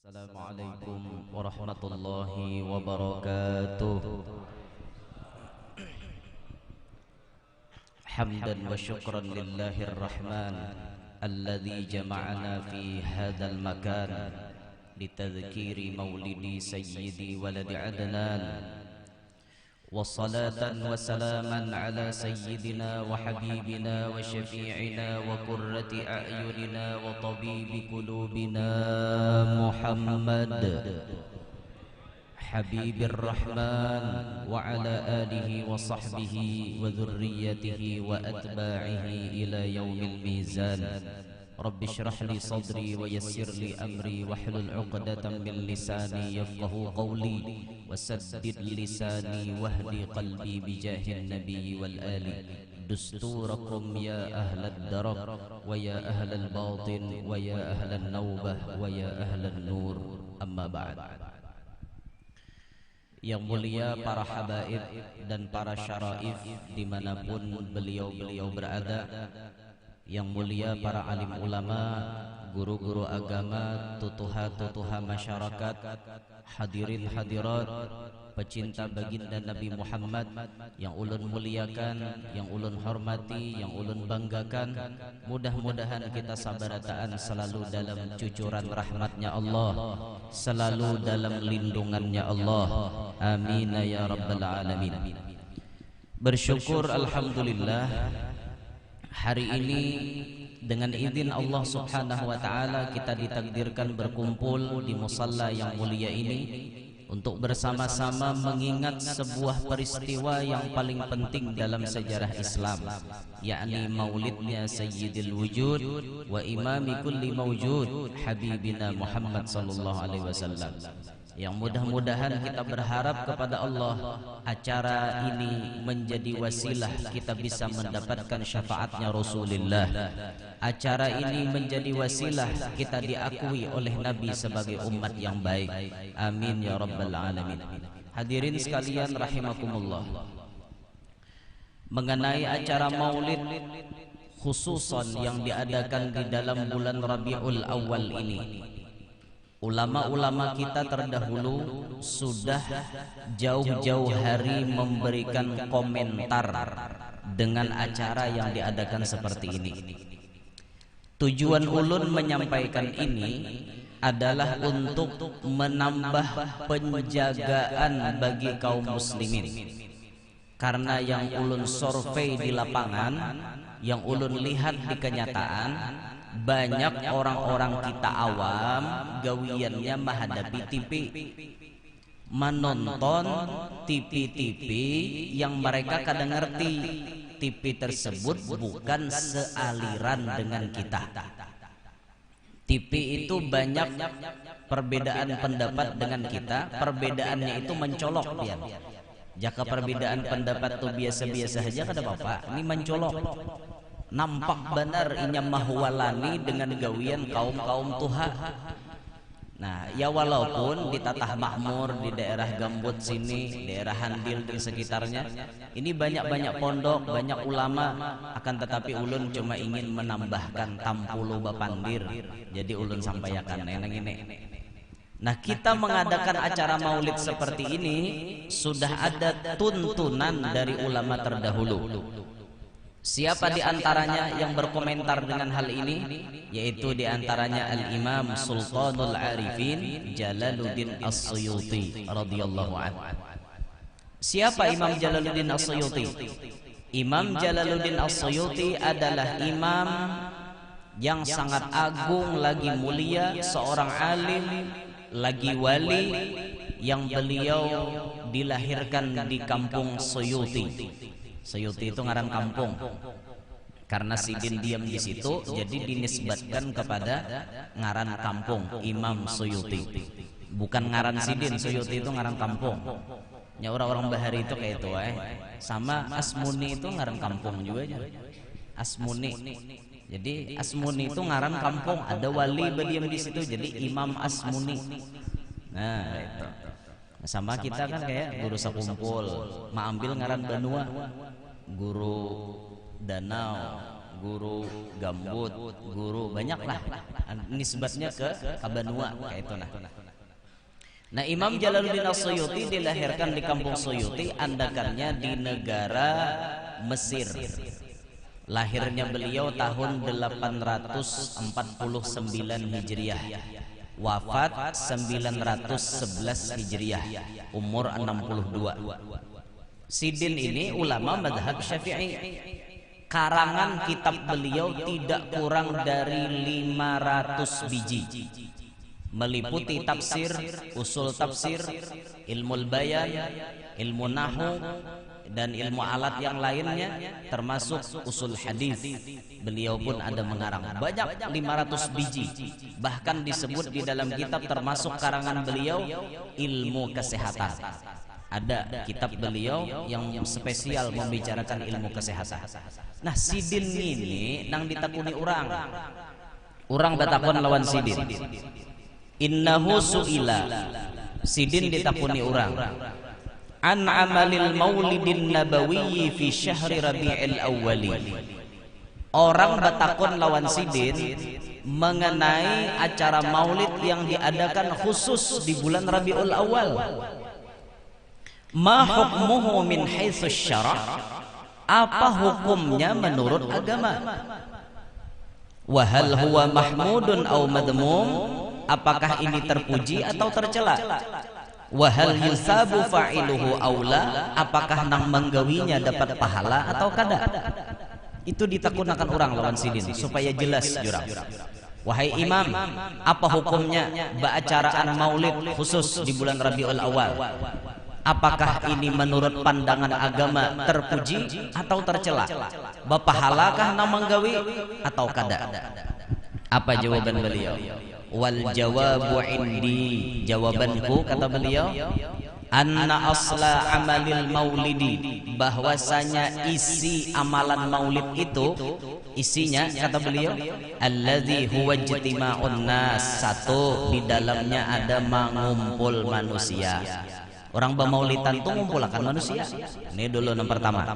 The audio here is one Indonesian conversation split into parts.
Assalamualaikum warahmatullahi wabarakatuh. Hamdan wa syukran lillahir rahman alladzi jama'ana fi hadzal makan litadhkiri maulidi sayyidi waladi adnan. وصلاة وسلاما على سيدنا وحبيبنا وشفيعنا وقرة أعيننا وطبيب قلوبنا محمد حبيب الرحمن وعلى آله وصحبه وذريته وأتباعه إلى يوم الميزان. رب اشرح لي صدري ويسر لي أمري واحلل عقدة من لساني يفقه قولي وسدد لساني واهدي قلبي بجاه النبي والآل. دستوركم يا أهل الدرك ويا أهل الباطن ويا أهل النوبة ويا أهل النور. أما بعد. Yang mulia para habaib dan para syaraif dimanapun beliau-beliau berada, yang mulia para alim ulama, guru-guru agama, tutuha-tutuha masyarakat, hadirin hadirat, pecinta baginda Nabi Muhammad yang ulun muliakan, yang ulun hormati, yang ulun banggakan. Mudah-mudahan kita sabarataan selalu dalam cucuran rahmatnya Allah, selalu dalam lindungannya Allah. Amin ya rabbal alamin. Bersyukur alhamdulillah, hari ini dengan izin Allah Subhanahu wa taala kita ditakdirkan berkumpul di musalla yang mulia ini untuk bersama-sama mengingat sebuah peristiwa yang paling penting dalam sejarah Islam, yakni maulidnya Sayyidil Wujud wa imami kulli mawjud Habibina Muhammad sallallahu alaihi wasallam. Yang mudah-mudahan kita berharap kepada Allah acara ini menjadi wasilah kita bisa mendapatkan syafaatnya Rasulullah. Acara ini menjadi wasilah kita diakui oleh Nabi sebagai umat yang baik. Amin ya rabbal alamin. Hadirin sekalian rahimakumullah, mengenai acara maulid khususan yang diadakan di dalam bulan Rabiul Awal ini, ulama-ulama kita terdahulu sudah jauh-jauh hari memberikan komentar dengan acara yang diadakan seperti ini. Tujuan ulun menyampaikan ini adalah untuk menambah penjagaan bagi kaum muslimin. Karena yang ulun survei di lapangan, yang ulun lihat di kenyataan, banyak orang-orang kita awam gawiannya menghadapi TV, menonton TV-TV yang mereka kadang ngerti TV tersebut bukan sealiran dengan kita. TV itu banyak perbedaan pendapat dengan kita, perbedaannya itu mencolok ya. Jika perbedaan pendapat itu biasa-biasa saja kada apa-apa, ini mencolok. Nampak benar inya mahwalani dengan gawian kaum-kaum tuha. Nah, ya walaupun di Tatah Makmur, di daerah Gambut sini, daerah Handil dan sekitarnya, ini banyak-banyak pondok, banyak ulama, akan tetapi ulun cuma ingin menambahkan tampulu bapandir. Jadi ulun sampaikan neneng ini. Nah, kita mengadakan acara maulid seperti ini sudah ada tuntunan dari ulama terdahulu. Siapa di antaranya yang berkomentar dengan hal ini? Yaitu di antaranya Al-Imam Sultanul Arifin Jalaluddin As-Suyuti radhiyallahu anhu. Siapa Imam Jalaluddin As-Suyuti? Imam Jalaluddin As-Suyuti adalah imam yang sangat agung, lagi mulia, seorang alim, lagi wali, yang beliau dilahirkan di kampung Suyuti. Suyuti itu ngaran kampung. Karena Sidin diam di situ, jadi dinisbatkan kepada ngaran kampung Imam Suyuti. Bukan ngaran Sidin, Suyuti itu ngaran kampung. Ya orang-orang Bahari itu kayak itu Sama Asmuni itu ngaran kampung juga aja. Asmuni. Jadi Asmuni itu ngaran kampung, ada wali berdiam di situ, jadi Imam Asmuni. Nah, itu. Sama kita kan kayak guru sakumpul, ambil ngaran Banua, guru danau, guru gambut, guru banyaklah nisbatnya ke Kabanua kayak itu nah. Nah, Imam Jalaluddin As-Suyuti dilahirkan di kampung Suyuti, andakannya di negara Mesir. Lahirnya beliau tahun 849 Hijriah. Wafat 911 Hijriah, umur 62. Sidin ini ulama madhab Syafi'i. Karangan kitab beliau tidak kurang dari 500 biji, meliputi tafsir, usul tafsir, ilmu bayan, ilmu nahwu, dan ilmu alat yang lainnya, termasuk usul hadis. Beliau pun ada mengarang banyak, 500 biji. Bahkan disebut di dalam kitab termasuk karangan beliau ilmu kesehatan. Ada kitab beliau yang spesial membicarakan ilmu kesehatan. Nah, Sidin ini nang ditakuni orang batakon lawan Sidin. Innahu su'ila, Sidin ditakuni orang an amalil maulidin nabawiyyi fi syahri rabi'il awwali. Orang batakon lawan Sidin mengenai acara maulid yang diadakan khusus di bulan Rabiul Awal. Ma hukmuhu min haitsu syara', apa hukumnya menurut agama? Wa hal huwa mahmudun aw madmum, apakah ini terpuji atau tercela? Wa hal yusabu fa'iluhu aw la, apakah nang menggawinya dapat pahala atau kada? Itu ditakunakan orang lawan Sidin supaya jelas jurang. Wahai imam, apa hukumnya baacaraan maulid khusus di bulan Rabiul Awal? Apakah ini menurut pandangan agama terpuji atau tercela? Bapahalakah nang menggawi atau kada? Apa jawaban beliau? Wal jawabu indi, jawabanku kata beliau, anna asla amalil maulidi, bahwasanya isi amalan maulid itu, isinya kata beliau, alladzi huwa ijtima'un nas, satu di dalamnya ada mengumpul manusia. Orang bermaulidan itu mengumpulkan manusia. Ini dulu yang pertama.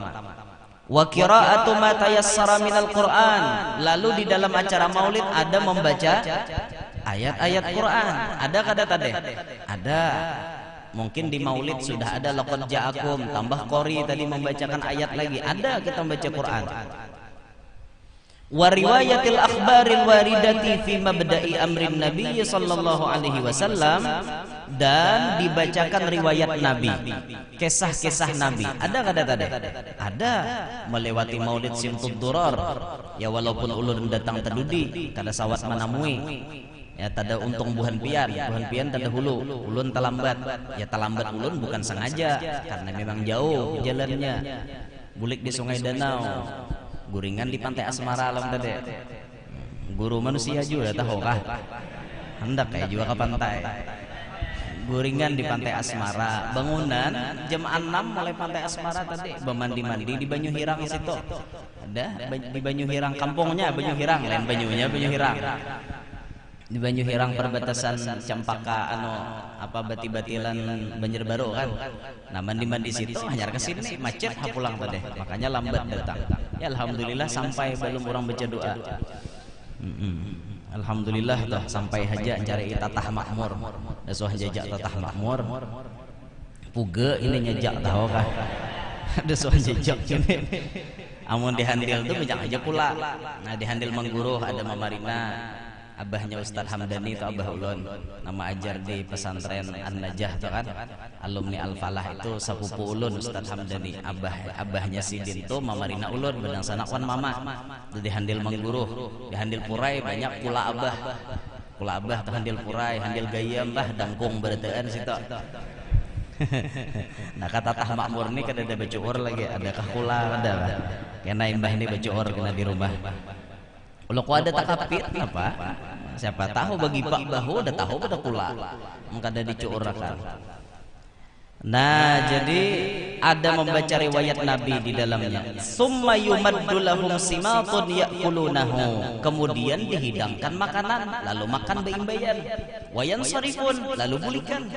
Wa qira'atu ma tayassara minal Qur'an, lalu di dalam acara maulid ada membaca ayat-ayat Quran. Ada kada tadi? Ada. Mungkin di maulid sudah ada laqad ja'akum, tambah qori tadi membacakan ayat lagi. Ada kita membaca Quran. Wa riwayatil akhbaril waridati fi mabda'i amrin nabiy sallallahu alaihi wasallam, dan dibacakan riwayat Nabi, kisah-kisah Nabi. Ada kada tadi? Ada. Melewati maulid simtud durar, ya walaupun ulun datang tadudi kada sawat manamui, ya tada untung buhan pian tada hulu, ulun talambat, ya talambat ulun bukan sengaja karena memang jauh jalannya. Bulik di Sungai Danau, guringan di Pantai Asmara alam tadi. Guru manusia juga tahu kah? Hendak kayak juga ke pantai. Guringan di Pantai Asmara, bangunan jam 6 mulai Pantai Asmara tadi, bermandi-mandi di Banyu Hirang situ. Ada di Banyu Hirang, kampungnya Banyu Hirang, lain banyunya Banyu Hirang. Di Banyu Hirang perbatasan Cempaka bati-batilan Banjarbaru kan. Nah, mandi-mandi situ hanya ke sini macet pulang tadi. Makanya lambat datang. Ya alhamdulillah sampai belum orang baca doa. Alhamdulillah tuh sampai haja cari tatah makmur. Dasuh jajak tatah makmur. Puge ini nyajak tahu kah? Dasuh jajak ini. Amun di handil tuh banyak aja pula. Nah, di handil Mangguruh ada Mamarina. Abahnya Ustadz Hamdani itu abah ulun, nama ajar di pesantren An-Najah tuh kan, alumni Al-Falah itu sepupu ulun Ustadz Hamdani. Abahnya Sidin tuh Mamarina ulun, bedang sanakwan mama itu di handil Mangguruh. Di handil Purai banyak pula abah tuh handil Purai, handil Gayam bah dangkung berataan situ. Nah, kata tah makmur nih kada ada bacuur lagi, ada kahkula ada kena imbah ini bacuur kena di rumah. Kalau kau ada takapit apa? Siapa tahu bagi Pak Bahu ada tahu pada kula, maka ada dicuurakan. Nah, jadi ada membaca riwayat Nabi di dalamnya. Summa yumaddu lahum simatun ya'kulunahu, kemudian dihidangkan makanan, lalu makan beimbayan. Wa yansarifun, lalu bulikan.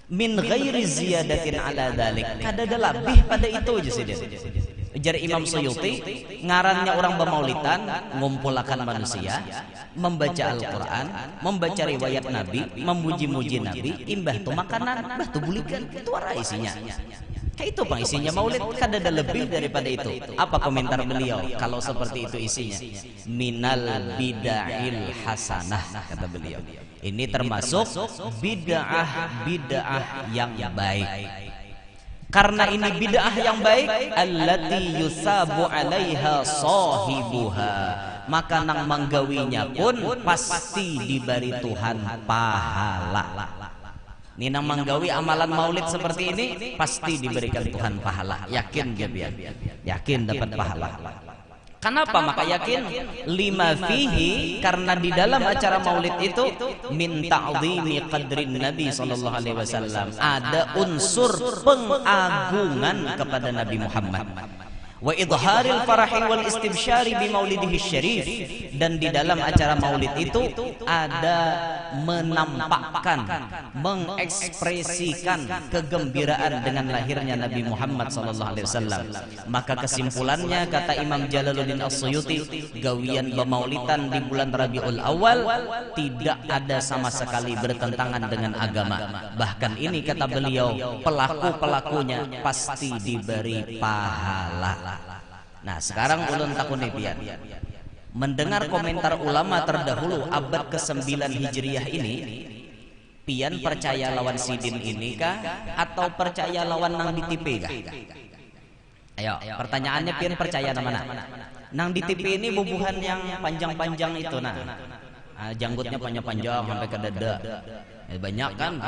Min ghairi ziyadatin ala dzalik, kada ada lebih pada itu aja sih. Ujar Imam Suyuti, ngarannya orang bermaulidan ngumpulakan manusia, membaca Al-Quran, membaca riwayat Nabi, memuji-muji Nabi, imbah tu makanan, bah tu bulikan, itu arah isinya. Kayak itu bang isinya maulid, kan ada lebih daripada itu. Apa komentar beliau kalau seperti itu isinya? Minal bid'ahil hasanah, kata beliau. Ini termasuk bid'ah yang baik. Karena ini bid'ah yang baik, allati yusabu 'alaiha sahibuha, maka nang manggawinya pun pasti diberi Tuhan pahala. Nina manggawi amalan maulid seperti ini pasti diberikan Tuhan pahala. Yakin gabian, yakin dapat pahala. Kenapa maka yakin? Lima fihi, karena di dalam acara maulid itu min ta'zimi qadrin Nabi sallallahu alaihi wasallam, ada unsur pengagungan kepada Nabi Muhammad. Wa idharil farahi wal istibsyari bi maulidihi syarif, dan di dalam acara maulid itu ada menampakkan, mengekspresikan kegembiraan dengan lahirnya Nabi Muhammad sallallahu alaihi wasallam. Maka kesimpulannya kata Imam Jalaluddin As-Suyuti, gawian bemaulidan di bulan Rabiul Awal tidak ada sama sekali bertentangan dengan agama. Bahkan ini kata beliau, pelaku-pelakunya pasti diberi pahala. Nah sekarang ulun takuni pian, mendengar komentar ulama terdahulu abad ke-9 Hijriah ini, pian percaya lawan sidin ini kah atau percaya lawan nang di TV kah? Ayo, pertanyaannya pian percaya mana? Nang di TV ini bubuhan yang panjang-panjang itu nah. Janggutnya panjang-panjang sampai ke dada. Banyak kan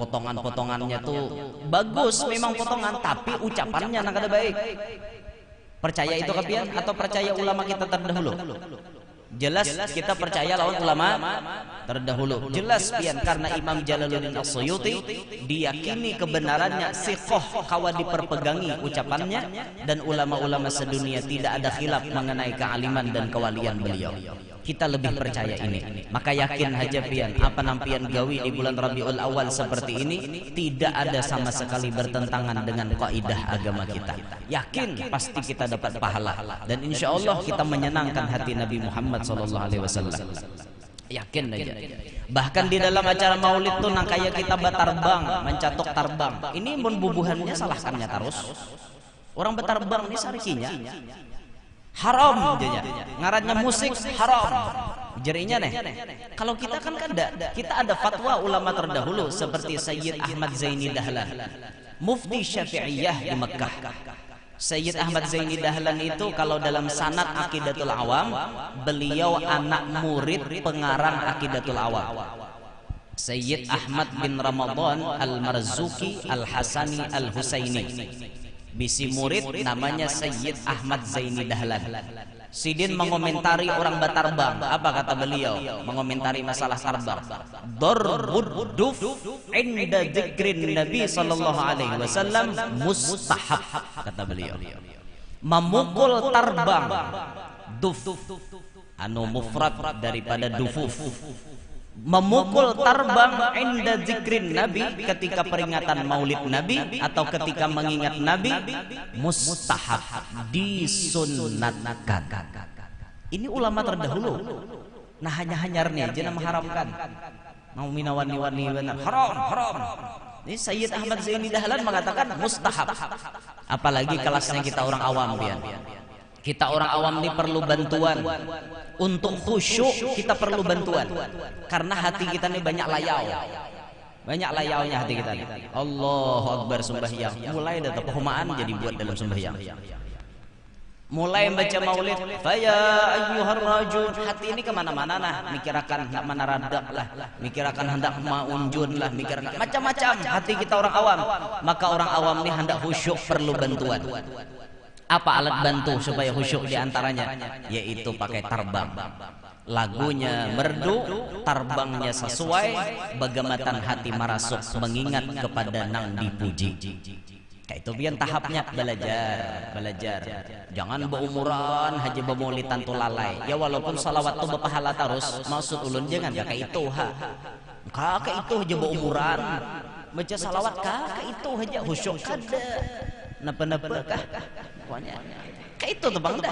potongan-potongannya tuh bagus memang potongan, tapi ucapannya nang kada baik. Percaya itu kepian atau percaya ulama kita terdahulu? Jelas kita percaya lawan ulama terdahulu. Jelas pian, karena Imam Jalaluddin As-Suyuti diyakini kebenarannya, siqoh kawa diperpegangi ucapannya, dan ulama-ulama sedunia tidak ada khilaf mengenai kealiman dan kewalian beliau. Kita lebih percaya ini. Maka yakin haja pian, apa nampian gawi di bulan Rabiul Awal seperti ini tidak ada sama sekali bertentangan dengan kaidah agama kita. Yakin pasti kita dapat pahala, dan insya Allah kita menyenangkan hati Nabi Muhammad SAW. Yakin aja. Bahkan di dalam acara maulid tuh nang kayak kita batarbang, mencatok tarbang. Ini mun bubuhannya salahkannya terus. Orang batarbang ini sarikinya haram aja, ngarannya musik haram. Jerinya nih. Kalau kita kan kita ada fatwa ulama terdahulu seperti Sayyid Ahmad Zaini Dahlan, Mufti Syafi'iyah di Mekah. Sayyid Ahmad Zaini Dahlan itu kalau dalam sanad Aqidatul Awam, beliau anak murid pengarang Aqidatul Awam, Sayyid Ahmad bin Ramadan Al-Marzuki Al-Hasani Al-Husaini. Bisi murid namanya Sayyid Ahmad Zaini Dahlan. Sidin mengomentari orang batarbang. Apa kata beliau mengomentari masalah tarbang? Darbud duf inda dzikrin Nabi sallallahu alaihi wasallam mustahab, kata beliau. Memukul tarbang, duf mufrad daripada dufuf. Memukul tarbang inda zikrin Nabi, ketika peringatan maulid Nabi atau ketika mengingat Nabi, mustahab, disunnatkan. Ini ulama terdahulu. Nah hanya-hanyarnya aja mengharamkan. Mau minawani-wani benar haram. Ini Sayyid Ahmad Zaini Dahlan mengatakan mustahab. Apalagi kelasnya kita orang awam pian. Kita orang awam ini perlu bantuan. Untuk khusyuk kita perlu bantuan, karena hati kita ini banyak layau. Banyak layaunya hati kita ini. Allahu Akbar sembahyang, mulai dari pehumaan jadi buat dalam sembahyang. Mulai membaca maulid, faya ayyuhar rajul, hati ini kemana-mana nah, mikirakan hendak mana radak lah, mikirakan hendak maunjun lah, mikirakan macam-macam hati kita orang awam. Maka orang awam ini hendak khusyuk perlu bantuan. Apa alat bantu supaya khusyuk diantaranya? Yaitu pakai tarbang. Lagunya merdu, tarbangnya sesuai, bagamatan hati marasuk mengingat kepada nang dipuji. Kayak itu pian tahapnya, belajar. Jangan berumuran haji bemaulidan tu lalai. Ya walaupun salawat tu berpahala terus, maksud ulun jangan kakak itu kakak itu aja berumuran. Baca salawat kakak itu aja khusyuk kada. Napa kah? pokoknya kayak itu tuh Bang dah.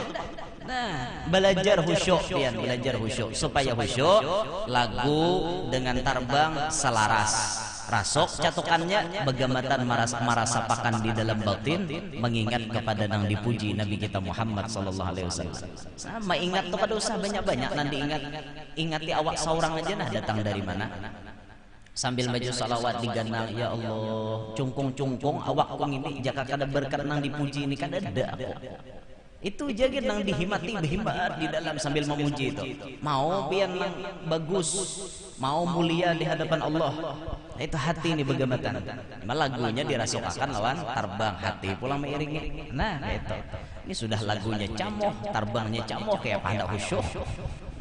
Nah, belajar khusyuk pian, belajar khusyuk supaya khusyuk lagu dengan tarbang selaras. Rasok catukannya begamatan marasapakan di dalam batin mengingat kepada nang dipuji Nabi kita Muhammad sallallahu alaihi wasallam. Sama ingat kepada usah banyak-banyak nanti ingati awak seorang aja nah datang dari mana. Sambil baju salawat diganal, ya Allah, cungkung-cungkung awak kong ini jaka kada berkat nang dipuji ini kada ada aku. Itu jaga nang dihimati berhimmat di dalam sambil memuji itu. Mau pian nang bagus, mau mulia di hadapan Allah. Itu hati ini begamatan. Lagunya dirasukakan lawan tarbang hati pulang mengiringi. Nah, itu. Ini sudah lagunya camoh, tarbangnya camoh kayak pada khusyuk.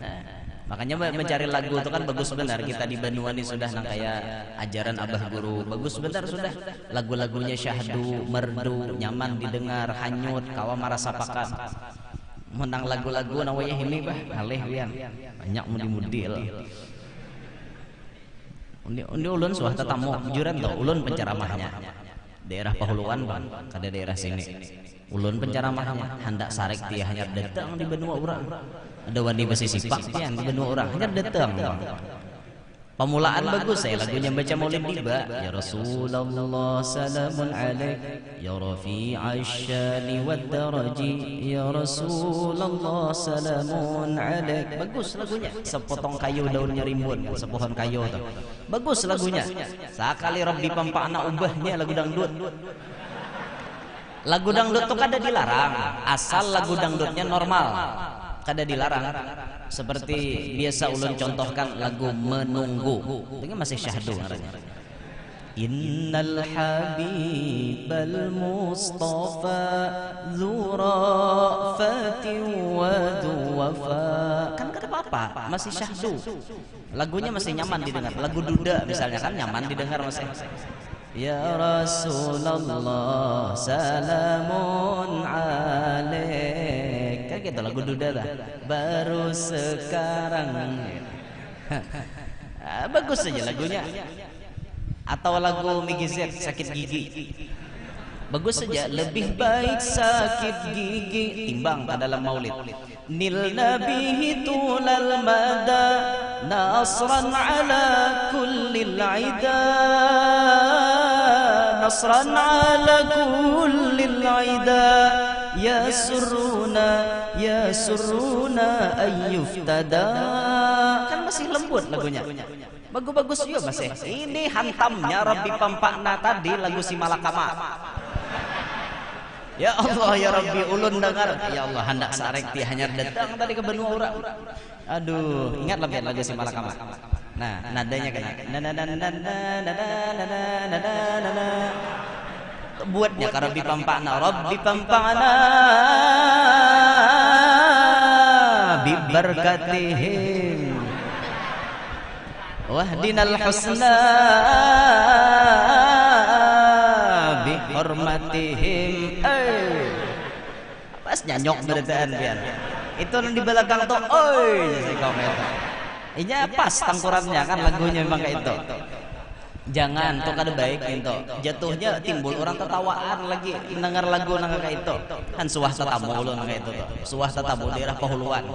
Nah, makanya mencari lagu itu kan bagus benar. Kita di Banua ini sudah nang kayak ajaran Abah Guru. Bagus benar sudah. Lagu-lagunya syahdu, merdu, nyaman didengar, hanyut, kawa marasapakan. Menang lagu-lagu nawaya ini bah, alih lian. Banyak mudi-mudil. Undi ulun suah tetamu jujuran toh ulun penceramahnya daerah Pahuluan Bang kada daerah sini ulun penceramahnya hendak sarek dia hanya datang di benua orang ada wani besi sipak dia di benua orang hanya datang Bang. Pemulaan bagus saya lagunya baca maulid tiba ya Rasulullah salamun alaik ya rafi'ash syani wad daraji ya Rasulullah salamun alaik bagus lagunya sepotong kayu daunnya rimbun sepohon kayu tuh bagus lagunya sekali Rabbi pampakna ubahnya lagu dangdut tuh kada dilarang asal lagu dangdutnya normal kada dilarang seperti biasa ulun contohkan lagu menunggu ini masih syahdu artinya innal habibal mustafa dzurafati wa duwafa kan kada apa-apa masih syahdu lagunya masih nyaman didengar lagu duda misalnya kan nyaman didengar masih ya Rasulullah salamun alaik kan gitu lagu duda dah baru sekarang bagus saja lagunya atau lagu Migizet sakit gigi bagus saja lebih baik sakit gigi timbang ke dalam maulid nil nabihi tulal mada nasran ala kullil aida nasran ala kullil aida ya suruna ayyuftada kan masih lembut lagunya bagus-bagus juga masih ini hantamnya Rabbi pampakna tadi lagu si Malakama ya Allah ya Rabbi ulun dengar ya Allah hendak sarek dia hanya datang tadi ke benua orang aduh ingat lebih lagu si Malakama nah nadanya kena buatnya ke Rabbi pampakna bibarkatihim wahdinal husna bihormatihim pas nyanyok beritaan biar itu di belakang tuh saya komen ini pas tangkurannya kan lagunya memang kayak itu jangan tuh kada baik itu jatuhnya timbul orang tertawaan lagi dengar lagu nang kayak itu kan suah tetamu ulun kayak itu tuh suah tetamu daerah Pahuluan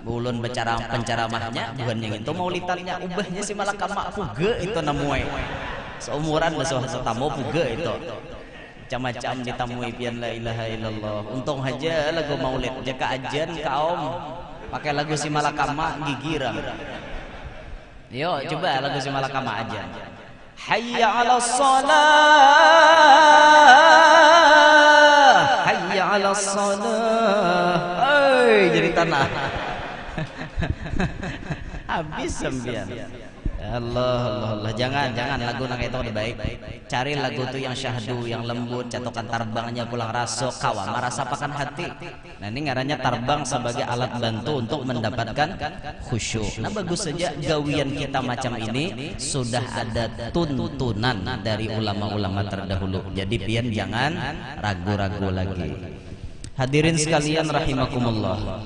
ulun penceramahnya bukan yang itu maulitannya ubahnya si Malakama puge itu namuai seumuran suah tetamu puge itu macam-macam ditamui pian la ilaha illallah untung aja lagu maulid jaka ajan kaum pakai lagu si Malakama gigiran yo coba lagu si Malakama aja hayya 'alas shalah hayya 'alas shalah jadi tanah habis sembian Allah jangan lagu nang itu udah baik cari lagu tuh yang syahdu yang lembut catukan tarbangnya pulang rasuk kawa merasakan hati nah ini ngarannya tarbang sebagai alat bantu untuk mendapatkan khusyuk nah bagus saja gawian kita macam ini sudah ada tuntunan dari ulama-ulama terdahulu jadi pian jangan ragu-ragu lagi hadirin sekalian rahimakumullah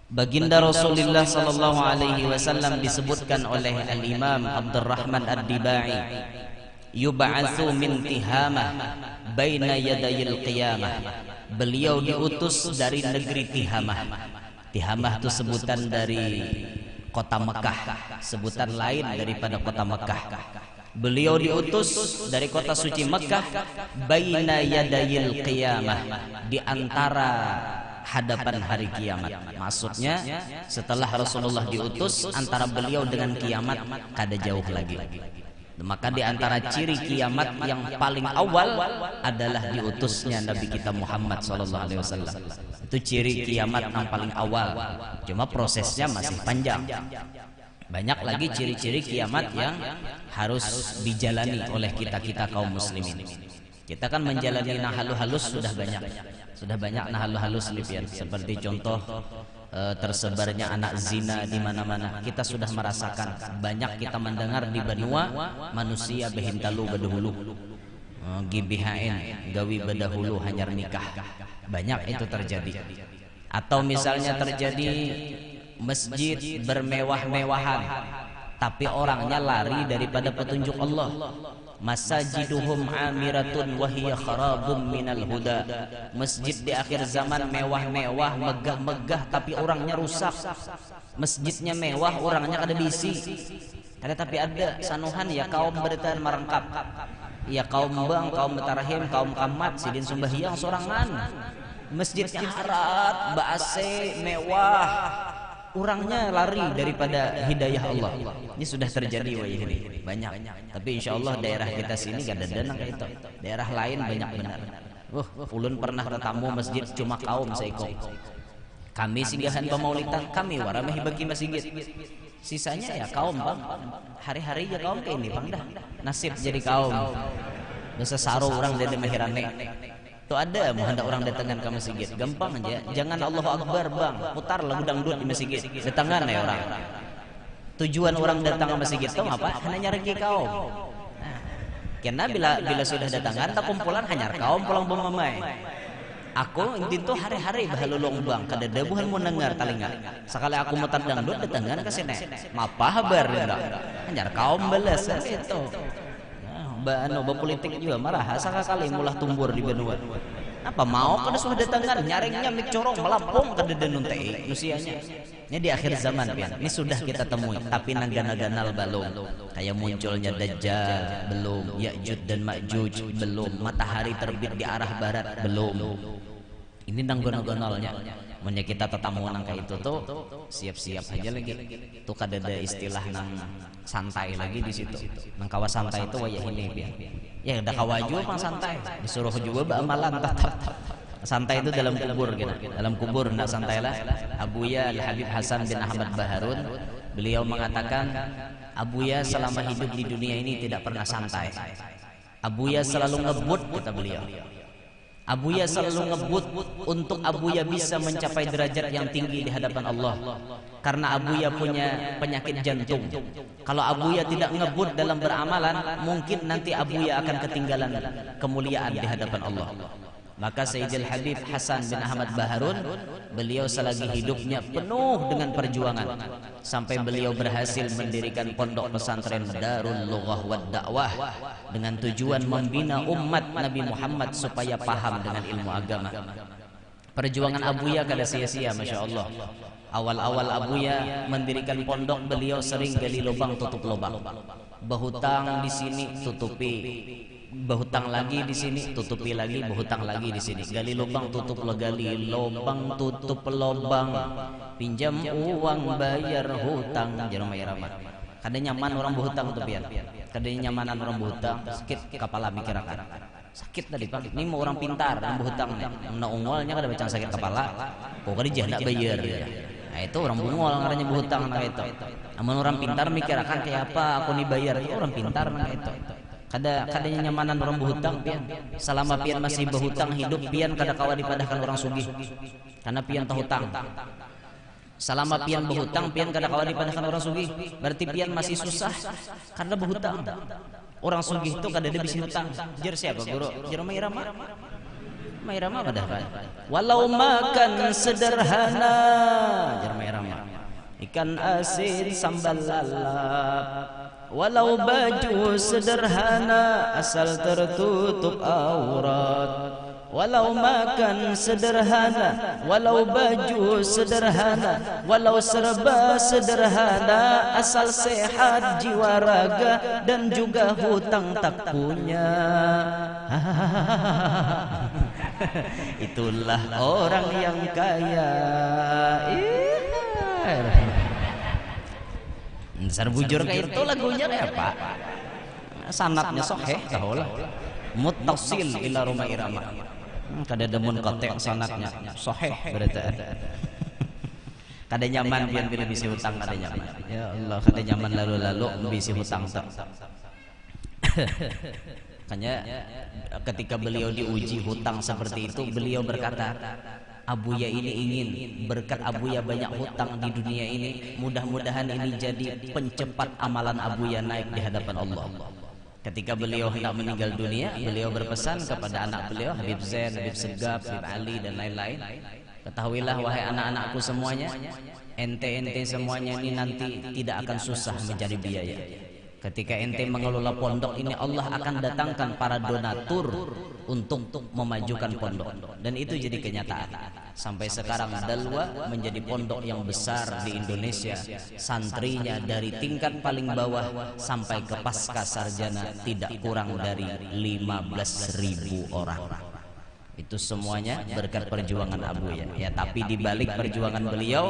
Baginda Rasulullah sallallahu alaihi wasallam disebutkan oleh Al-Imam Abdurrahman Ad-Dibai yub'atsu min tihamah baina yadayil qiyamah Beliau diutus dari negeri Tihamah. Tihamah itu sebutan dari kota Mekah, sebutan lain daripada kota Mekah. Beliau diutus dari kota suci Mekah, baina yadayil qiyamah, di antara hadapan hari kiamat. Maksudnya setelah Rasulullah diutus, antara beliau dengan kiamat kada jauh lagi. Maka di antara ciri kiamat yang paling awal adalah diutusnya Nabi kita Muhammad SAW. Itu ciri kiamat yang paling awal. Cuma prosesnya masih panjang. Banyak lagi ciri-ciri kiamat yang harus dijalani oleh kita kaum muslimin. Kita kan menjalani nah halus sudah banyak. Sudah banyak nah halus lipian. Seperti contoh tersebarnya anak zina di mana-mana. Kita sudah merasakan. Banyak kita mendengar di benua manusia behintalu bedahulu, GBHN gawi bedahulu hanyar nikah. Banyak itu terjadi. Atau misalnya terjadi masjid bermewah-mewahan, tapi orangnya lari daripada petunjuk Allah. Masajiduhum amiratun wahiya kharabum minal huda. Masjid di akhir zaman mewah-mewah, megah-megah, tapi orangnya rusak. Masjidnya mewah, orangnya kada diisi. Kada tapi ada sanuhan ya kaum beritahan merengkap. Ya kaum bang, kaum betarahim, kaum kamat, sidin sembahyang sorangan. Masjidnya harat, ba-AC, mewah. Orangnya lari daripada hidayah Allah. Ini sudah terjadi ini banyak. Tapi insya Allah daerah kita sini gak ada danang kayak itu. Daerah lain banyak benar. Ulun pernah tetamu masjid cuma kaum seiko. Kami singgahan pemaulitan, kami waramahi bagi masjid. Sisanya ya kaum bang. Hari-hari ya kaum kayak ini bang dah. Nasib jadi kaum. Dosa saro orang dari mahirane. Tuh ada mau hendak orang datangan ke masjid, gampang aja. Jangan Allahu Akbar bang, putar lagu dangdut di masjid. Datangan ya orang. Tujuan orang datang ke masjid itu apa? Hanya nyari kaum. Nah, karena bila sudah datangan, tak kumpulan hanya kaum pulang bomamai. Aku intin tuh hari-hari bahalulong bang, kada debuhan mau dengar talinga. Sekali aku mutar dangdut datangan ke sini. Mapa habar enggak? Hanya kaum balas itu. Politik juga marah sekali mulah tumbur di benua. Apa mau kada sudah datangan nyaringnya mik corong melapung kada denun tei manusianya. Ini di akhir zaman pian. Ini sudah kita temui, tapi naga-naganal belum. Kayak munculnya Dajjal belum, Ya'juj dan Ma'juj belum, matahari terbit di arah barat belum. Ini naga-naganalnya. Munya kita tetamu nang kayak itu tuh siap-siap aja lagi. Tuh kada ada istilah nang santai lagi di situ. Nang kawa santai itu wayah ini biar. Ya udah kawaju pang santai. Disuruh juga amalan tetap. Santai itu dalam kubur gitu. Dalam kubur ndak santai lah. Abuya Al Habib Hasan bin Ahmad Baharun, beliau mengatakan Abuya selama hidup di dunia ini tidak pernah santai. Abuya selalu ngebut kata beliau. Abuya selalu ngebut untuk Abuya bisa mencapai derajat yang tinggi di hadapan Allah. Karena Abuya punya penyakit jantung. Kalau Abuya tidak ngebut dalam beramalan, mungkin nanti Abuya akan ketinggalan kemuliaan di hadapan Allah. Maka Sayyidil Habib Hasan bin Ahmad Baharun, beliau selagi hidupnya penuh dengan perjuangan, sampai beliau berhasil mendirikan pondok pesantren Darul Lughah wad Da'wah dengan tujuan membina umat Nabi Muhammad supaya paham dengan ilmu agama. Perjuangan Abuya kada sia-sia, Masya Allah. Awal-awal Abuya mendirikan pondok, beliau sering gali lubang tutup lubang. Berhutang di sini tutupi, berhutang lagi di sini tutupi lagi, berhutang lagi di sini. Gali lubang tutup gali lubang tutup lubang. Pinjam uang bayar hutang. Jangan bayar apa? Kada nyaman orang berhutang tuh pian. Kada nyamanan orang berhutang, sakit kepala mikir akan. Sakit tadi Pak. Ini mau orang pintar orang berhutang nih. Nah ungolnya kada macam sakit kepala. Kok kada jangan bayar. Nah itu orang bungol ngarannya berhutang nah itu. Namun orang pintar mikir akan kayak apa aku nih bayar. Itu orang pintar nah itu. Kadanya nyamanan orang berhutang pian. Selama pian masih berhutang hidup pian kada kawa dipadahkan orang sugih. Karena pian tahutang. Selama pian berhutang pian kada kawa dipadahkan orang sugih. Berarti pian masih susah karena berhutang. Orang sugih itu kada ada bisa hutang. Jar siapa guru? Jar Mairama. Mairama padahal. Walau makan sederhana. Jar Mairama. Ikan asin sambal lalap. Walau baju sederhana asal tertutup aurat. walau makan sederhana, walau baju sederhana, walau serba sederhana, asal sehat jiwa raga dan juga hutang tak punya. Itulah orang yang kaya. Bujur kayak itu lagunya kayak apa? Sanatnya sahih tahulah. Muttasil ila rumah irama. Kada demun kotek sanatnya sahih berarti. Kada nyaman pian bila bisi hutang kada nyaman. Ya Allah, kada nyaman lalu-lalu bisi hutang tak. Makanya ketika beliau diuji hutang seperti itu, beliau berkata, Abuya ini ingin berkat Abuya banyak hutang di dunia ini, mudah-mudahan ini jadi pencepat amalan Abuya naik di hadapan Allah. Ketika beliau hendak meninggal dunia, beliau berpesan kepada anak beliau, Habib Zain, Habib Segaf, Habib Ali dan lain-lain, ketahuilah wahai anak-anakku semuanya, ente-ente semuanya ini nanti tidak akan susah mencari biaya. Ketika ente mengelola pondok ini, Allah akan datangkan para donatur untuk memajukan pondok, dan itu jadi kenyataan. Sampai sekarang Dalwa menjadi pondok yang besar di Indonesia. Santrinya dari tingkat paling bawah sampai ke pasca sarjana tidak kurang dari 15.000 orang. Itu semuanya berkat perjuangan Abuya. Ya, tapi di balik perjuangan beliau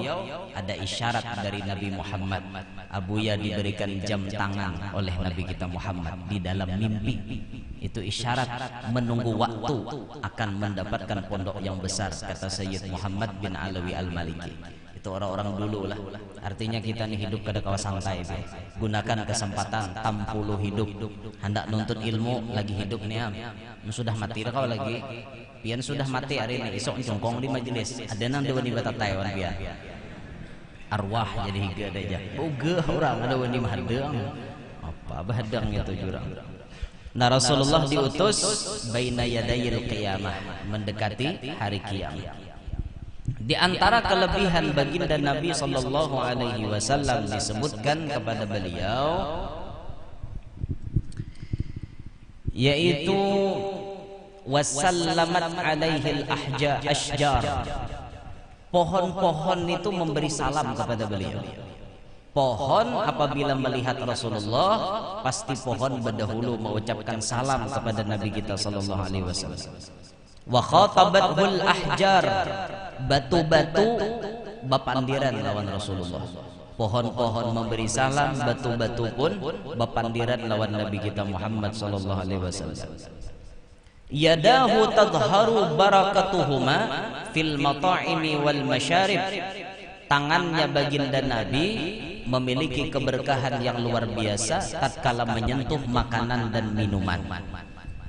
ada isyarat dari Nabi Muhammad. Abuya diberikan jam tangan oleh Nabi kita Muhammad di dalam mimpi. Itu isyarat menunggu waktu akan mendapatkan pondok yang besar, kata Sayyid Muhammad bin Alawi Al-Maliki. Itu orang-orang dulu lah. Artinya kita nih hidup kada kawa santai. Gunakan kesempatan tampulu hidup. Hendak nuntut ilmu lagi hidup nih. Sudah mati dah kau lagi. Pian sudah mati hari ini, esok jongkong di majelis. Ada nang dewa di bata Taiwan pian. Arwah jadi higa aja. Boga orang ada wani mahadang. Apa bahadang itu jurang. Nah, Rasulullah diutus baina yadayil qiyamah, mendekati hari kiamat. Di antara kelebihan baginda Nabi sallallahu alaihi wasallam disebutkan kepada beliau yaitu wasallamat alaihi al-ashjar. Pohon-pohon itu memberi salam kepada beliau. Pohon apabila melihat Rasulullah, pasti pohon berdahulu mengucapkan salam kepada Nabi kita sallallahu alaihi wasallam. Wa khatabatul ahjar, batu-batu bapandiran lawan Rasulullah. Pohon-pohon memberi salam, batu-batu pun bapandiran lawan Nabi kita Muhammad sallallahu alaihi wasallam. Yadahu tadharu barakatuhuma fil mata'imi wal masyarib. Tangannya baginda Nabi memiliki keberkahan yang luar biasa tatkala menyentuh makanan dan minuman.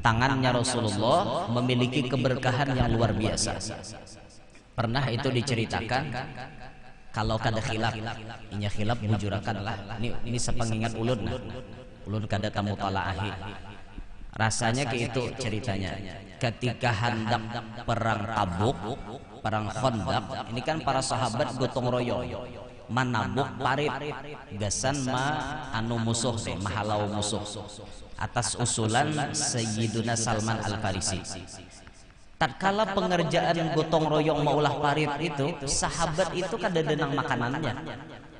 Tangannya Rasulullah memiliki keberkahan yang luar biasa. Pernah itu diceritakan, kalau kada khilaf, inya khilaf bujurakan lah. Ini sepengingat ulun, ulun kada tamu talaahi. Rasanya kayak itu ceritanya. Ketika hendak perang Tabuk, perang Khandaq, ini kan para sahabat gotong royong manabuk parit gasan anu musuh deh, mahalau musuh atas usulan Sayyiduna Salman Al-Farisi. Tatkala pengerjaan gotong royong maulah parit itu, sahabat itu kada denang makanannya,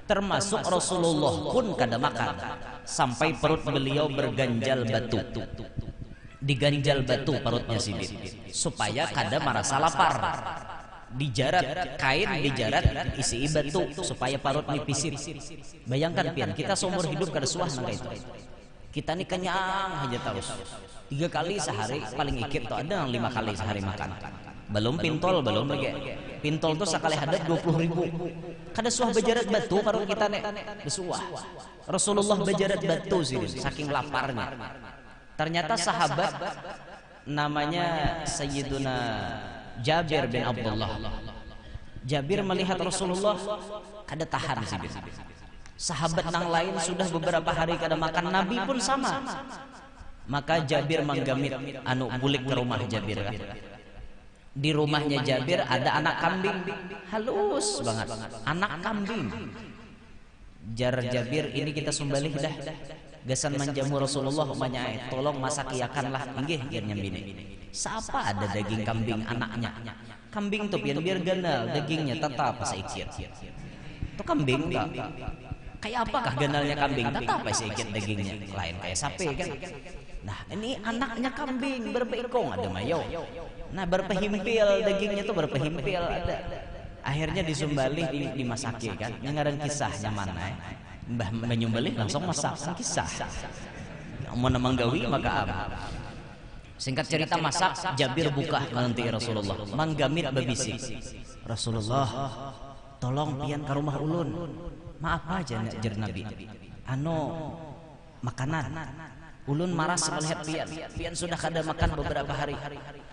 termasuk Rasulullah pun kada makan, sampai perut beliau berganjal batu. Diganjal batu perutnya sidin supaya kada merasa lapar. Dijarat kain, dijarat isi batu supaya perut nipisit. Bayangkan pian, kita seumur hidup kada suah nang itu. Kita nih kenyang aja terus. 3 kali sehari paling ikit tuh, ada yang 5 kali sehari makan. Belum pintol, belum lagi. Pintol tuh sekali hadap 20.000. Kada suah bejarat batu perut kita nih. Besuah. Rasulullah bejarat batu sih saking laparnya. Ternyata sahabat namanya Sayyiduna Jabir bin Abdullah. Jabir melihat Rasulullah kada tahan sih. Sahabat nang lain sudah beberapa hari kada makan, Nabi pun sama. Maka Jabir menggamit anu bulik ke rumah Jabir kan. Di rumahnya Jabir ada anak kambing halus banget, anak kambing. Jar Jabir, ini kita sembelih dah. Gasan manjamu Rasulullah umanya tolong masakiakanlah inggih biar nyambini. Siapa ada daging kambing anaknya? Kambing tuh biar ganal dagingnya tetap seikir. Itu kambing enggak? Kayak apakah ganalnya kambing? Tetap seikir dagingnya. Lain kayak sapi kan. Nah, ini anaknya kambing berpeikong ada mayo. Nah, berpehimpil dagingnya tuh berpehimpil ada. Akhirnya disumbali dimasaki kan. Yang ngarang kisahnya mana ya? Mbah menyumbeli langsung masak kisah. Mau manggawi maka singkat cerita masak Jabir buka nanti Rasulullah manggamit babisi Rasulullah tolong pian ke rumah ulun maaf aja jer Nabi makanan ulun maras melihat pian sudah kada makan beberapa hari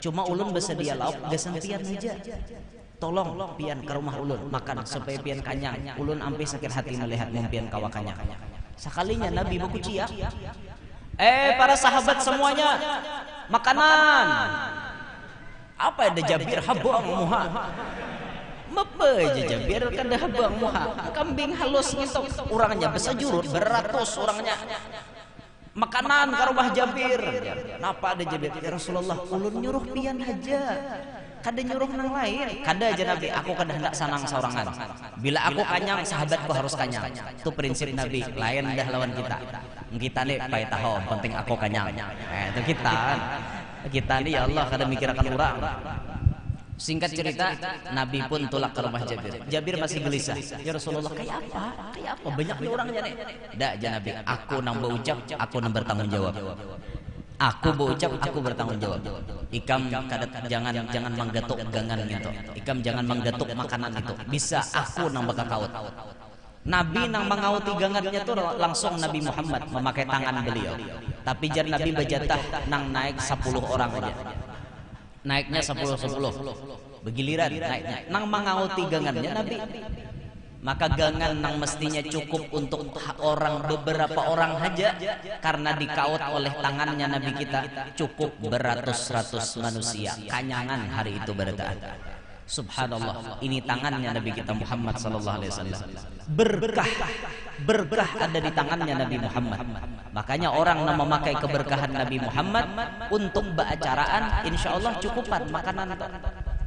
cuma ulun bersedia lauk gasan pian aja tolong pian ke rumah ulun makan supaya pian kanyang ulun ampe sakit hati melihat mumpian kawakanya sekalinya Nabi buku ciak para sahabat semuanya makanan apa ada Jabir habang muha apa aja Jabir kada habang muha kambing halus ngitok orangnya besar jurut beratus orangnya makanan ke rumah Jabir kenapa ada Jabir ya Rasulullah ulun nyuruh pian aja kada nyuruh nang lain kada aja Nabi aku kada hendak sanang sorangan bila aku kanyang sahabatku harus kanyang itu prinsip Nabi lain dah lawan kita nih pai tahu penting aku kanyang itu kita nih ya Allah kada mikirkan orang singkat cerita Nabi pun tulak ke rumah Jabir masih gelisah ya Rasulullah kayak apa banyak nih orangnya nih dak aja Nabi aku nang berucap aku nang bertanggung jawab aku berucap aku bertanggung jawab ikam jangan menggetuk gangan gitu ikam jangan menggetuk makanan itu bisa aku nang bakal kaut Nabi nang mengauti gangannya tuh langsung Nabi Muhammad memakai tangan beliau tapi jar Nabi bejatah nang naik 10 orang aja naiknya 10 begiliran naiknya nang mengauti gangannya Nabi maka gangan nang mestinya cukup untuk beberapa orang saja karena dikaut oleh tangannya Nabi kita cukup beratus-ratus manusia kanyangan hari itu berataan subhanallah ini tangannya Nabi kita Muhammad sallallahu alaihi wasallam berkah ada di tangannya Nabi Muhammad makanya orang yang memakai keberkahan Nabi Muhammad untuk beracaraan insyaallah cukupan makanan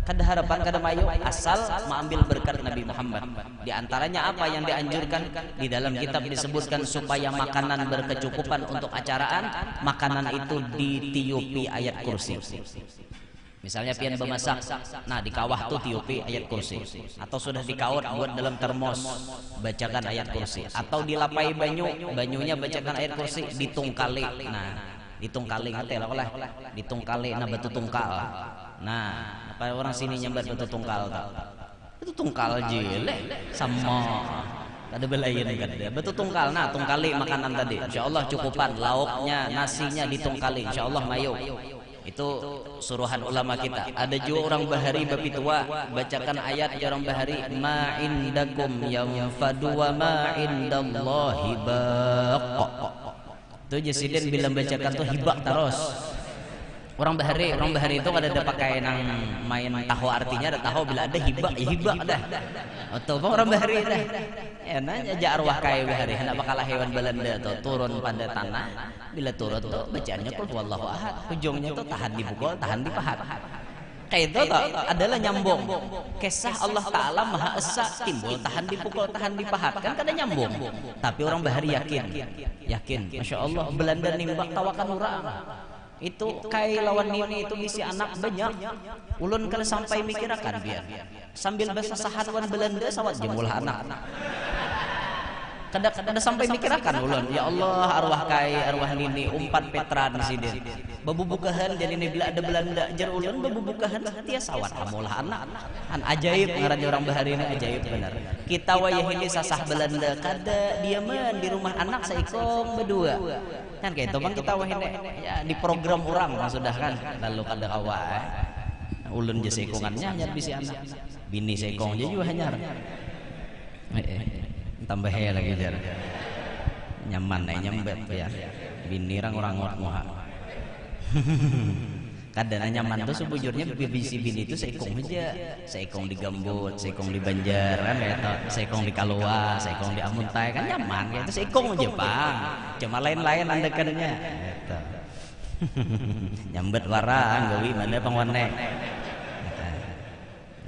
kada harapan kada mayu asal mengambil berkat Nabi Muhammad di antaranya apa yang dianjurkan di dalam kitab disebutkan supaya makanan berkecukupan untuk acaraan makanan itu ditiupi ayat kursi misalnya pian bemasak nah di kawah tuh tiupi ayat kursi atau sudah dikaut buat dalam termos bacakan ayat kursi atau dilapai banyunya bacakan ayat kursi ditungkali nah ditungkali ngerti lah oleh ditungkali nah batu tungkal nah apa orang sini nyambat batu tungkal itu tungkal jile sama ada belain kada batu tungkal nah tungkali makanan tadi insyaallah cukupan lauknya nasinya ditungkali insyaallah mayo itu suruhan ulama kita ada juga orang bahari bapi tua bacakan ayat orang bahari ma indakum yanfadu wa ma indallahi baq itu Jesiden bilang bacakan tuh hibak terus orang bahari itu ada pakai nang main tahu artinya ada tahu bila ada hibak ya hibak dah atau orang bahari dah ya nanya aja arwah kaya bahari hendak bakalah hewan Belanda tuh turun pada tanah bila turun tuh bacaannya qul huwallahu ahad ujungnya tuh tahan dipukul tahan dipahat kayak itu tuh adalah nyambung kisah Allah Ta'ala Maha Esa timbul tahan dipukul tahan dipahat kan kada nyambung tapi orang bahari yakin Masya Allah Belanda nimbak tawakan orang itu kai lawan nini itu misi anak banyak ulun kalau sampai mikirakan biar sambil basasahan wan Belanda sawat jemulah anak kada sampai mikirakan ulun ya Allah arwah kai arwah nini umpat petran sidin bebubukahan jadi ini bila ada Belanda jar ulun bebubukahan tia sawat amulah anak an ajaib ngaran orang bahari ini ajaib benar kita wayah ini sasah Belanda kada diaman di rumah anak saikong berdua kan kayak itu bang kita wah ini ya di program orang sudah kan lalu kada kawa ulun je seikongannya hanyar bisi anak bini seikong je juga hanyar tambah lagi jar nyaman nyambet ya bini orang ngot muha Kadang nyaman tuh sebujurnya bisi bini itu seikong aja, seikong di Gambut, seikong di Banjar kan kayak itu, seikong di Kalua, seikong di Amuntai kan nyaman kayak itu seikong aja bang, cuma lain-lain andekannya. Gitu. Nyambet warang, gawi mana pangwane.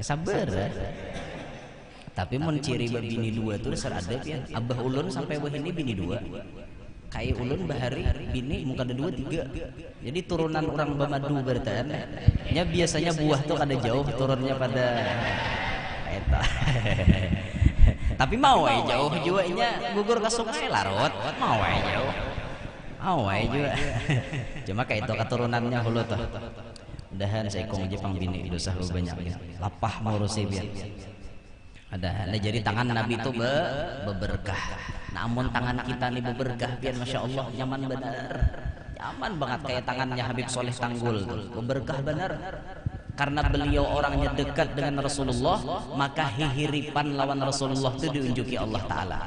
Ya, sabar. Tapi mun ciri bini dua tuh seradep ya, abah ulun sampai wah ini bini dua. Kayak ulun bahari bini muka ada 2 3. Jadi turunan orang Bamadu berarti ya biasanya buah tuh kada jauh turunnya pada eta. Tapi mau aja jauh juga nya gugur ke sungai larut, mau aja jauh. Mau aja juga. Cuma kayak itu keturunannya hulu tuh. Mudahan seikong aja pang bini dosa lu banyak lapah ngurusi biar. Ada jadi tangan Nabi itu beberkah. Namun tangan kita nih beberkah biar masya Allah nyaman benar, nyaman banget kayak tangannya Habib Soleh Tanggul tuh beberkah benar. Karena beliau orangnya dekat dengan Rasulullah, maka hihiripan lawan Rasulullah itu diunjuki Allah Taala.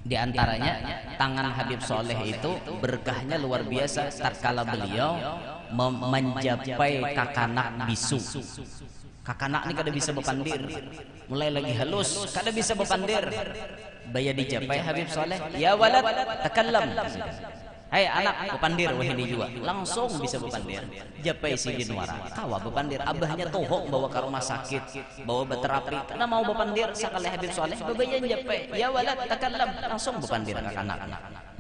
Di antaranya tangan Habib Soleh itu berkahnya luar biasa tatkala beliau mencapai kakanak bisu. Kakanak ini kada bisa bepandir, mulai lagi halus kada bisa bepandir. Baya dicapai Habib Soleh, ya walad takallam. Hai anak bepandir wah ini juga langsung bisa bepandir. Japai si Dinwara kawa bepandir, abahnya tohok bawa ke rumah sakit, bawa beterapi karena mau bepandir sakali Habib Soleh bebayan japai, ya walad takallam langsung bepandir anak-anak.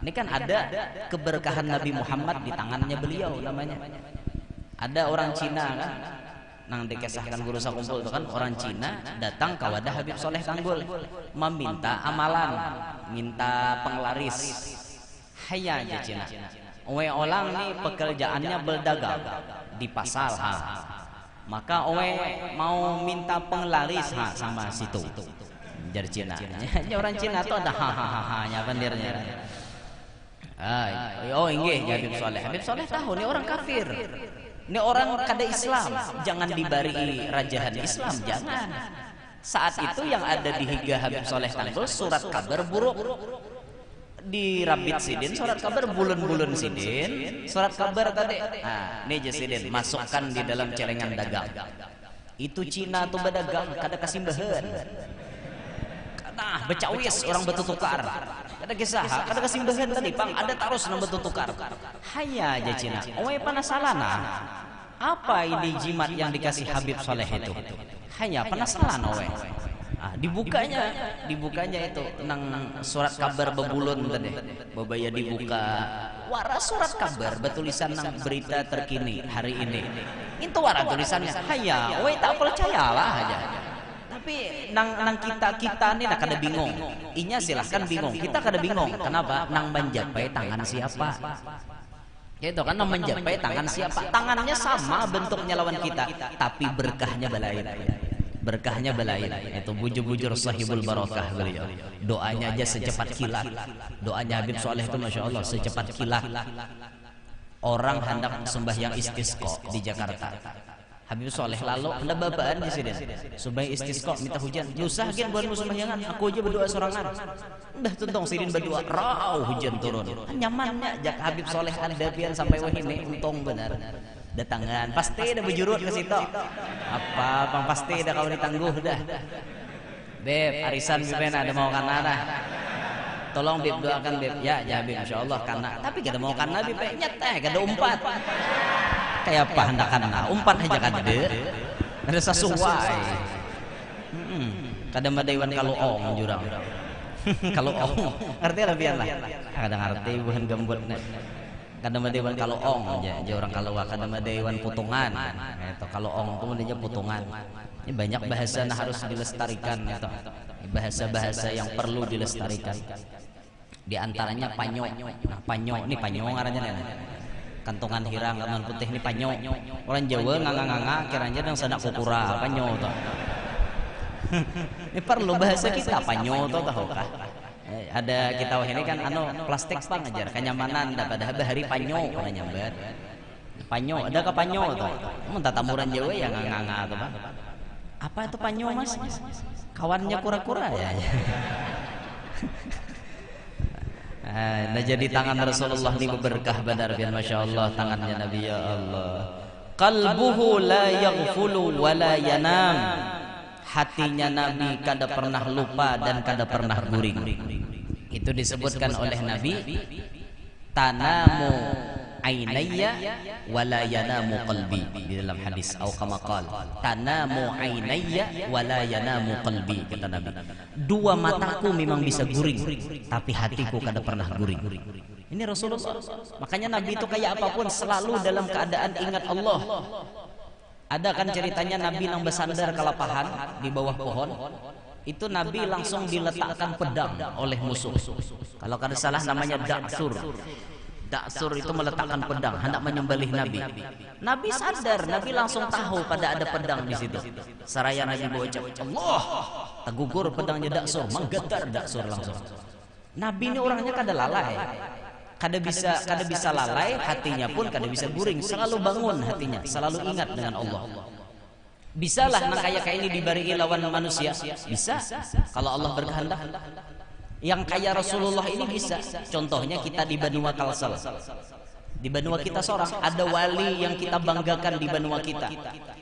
Ini kan ada keberkahan Nabi Muhammad di tangannya beliau namanya. Ada orang Cina kan nang dikesahkan guru sakumpul itu kan orang Cina datang ke wadah Habib Soleh Tanggul meminta amalan, minta penglaris. Hayya aja Cina. Owe orang nih pekerjaannya berdagang di pasar ha. Maka owe mau minta penglaris ha sama situ. Jar Cina. Orang Cina tuh ada hahaha pendirnya. Oh inggih Habib Soleh. Habib Soleh tahu nih orang kafir. Ini orang kada Islam, jangan dibari rajahan Islam, jangan. Saat itu yang ada di higa Habib Soleh Tanggul surat kabar buruk di Rabit Sidin, surat kabar bulan-bulan Sidin, surat kabar tadi. Nah, nih Sidin masukkan di dalam celengan dagang. Itu Cina tuh berdagang kada kasimbahan. Nah, becawis orang betutukar. Kada kisah, kada kasimbahan tadi pang ada terus nang betutukar. Hanya aja Cina. Owe panasalana. Apa ini jimat yang dikasih Habib Soleh itu? Hanya penasaran owe. Dibukanya itu nang surat kabar bebulun tadi. Babaya dibuka. Wara surat kabar bertulisan nang berita terkini hari ini. Itu wara tulisannya. Hanya, owe tak percayalah aja. Tapi nang kita nih nak kada bingung. Inya silahkan bingung. Kita kada bingung. Kenapa? Nang menjapai tangan siapa? Ya itu kan nang menjapai tangan siapa? Tangannya sama bentuknya lawan kita, tapi berkahnya balain. Berkahnya balain. Itu bujur-bujur sahibul barakah beliau. Doanya aja secepat kilat. Doanya Habib Soleh itu masya Allah secepat kilat. Orang hendak sembahyang istisqa di Jakarta. Habib Soleh lalu ada babaan di sini. Subah istisqa minta hujan. Lusah gen buat sembayangan. Aku aja berdoa sorangan. Dah tuntong sidin berdoa. Rau hujan turun. Nyamannya jak Habib Soleh ada pian sampai wah ini untung benar. Datangan pasti ada bejurut ke situ. Apa bang pasti ada kau ditangguh dah. Beb arisan biben ada mau kana dah. Tolong Beb doakan Beb. Ya Beb insyaallah kana. Tapi kada mau kana Beb nyet kada umpat. Kayak apa hendakan umpan aja kada ada sesuai. Kadang madaiwan kalau ong jurang. Kalau ong ngerti lah biar lah. Kadang ngerti bukan gambut. Kadang madaiwan kalau ong aja orang kalau kadang madaiwan putungan. Itu kalau ong itu menanya putungan. Ini banyak bahasa yang harus dilestarikan itu. Bahasa-bahasa yang perlu dilestarikan. Di antaranya panyo. Nah, panyo ini panyo ngarannya nih. Kantongan hirang kantongan putih ini panyo. Orang Jawa nganga-nganga kiranya yang sadak kukura panyo toh. Ini perlu bahasa kita panyo toh tahu kah? Ada kita ini kan plastik pang ajar kenyamanan dapat hari panyo kana nyambat. Panyo ada ke panyo toh. Mun tatamuran Jawa ya nganga-nganga toh. Apa itu panyo Mas? Kawannya kura-kura ya. Nah jadi tangan Rasulullah ini berkah benar biar masya Allah tangannya Nabi ya Allah. qalbuhu la yaghfulu wa la yanam. Hatinya Nabi kada pernah lupa dan kada pernah guring. Itu disebutkan oleh Nabi, tanamu ainayya wa la yanamu qalbi, di dalam hadis atau kama qala tanamu ainayya wa la yanamu qalbi, kata Nabi. Dua mataku memang bisa guring, tapi hatiku kada pernah guring. Ini Rasulullah. Makanya Nabi itu kayak apapun selalu dalam keadaan ingat Allah. Ada kan ceritanya Nabi nang bersandar ke lapangan di bawah pohon, itu Nabi langsung diletakkan pedang oleh musuh. Kalau kada salah namanya Da'sur. Da'sur itu meletakkan pedang hendak menyembelih Nabi. Nabi sadar, Nabi langsung tahu pada ada pedang di situ. Saraya Nabi berucap Allah, tergugur pedangnya Da'sur, menggetar Da'sur langsung. Nabi ini orangnya kada lalai. Kada bisa lalai, hatinya pun kada bisa guring, selalu bangun hatinya, selalu ingat dengan Allah. Bisalah nang kayak ini dibari lawan manusia, bisa kalau Allah berkehendak. Yang kaya Rasulullah ini bisa. Contohnya kita di Benua Kalsel. Di benua kita seorang ada wali yang kita banggakan di benua kita.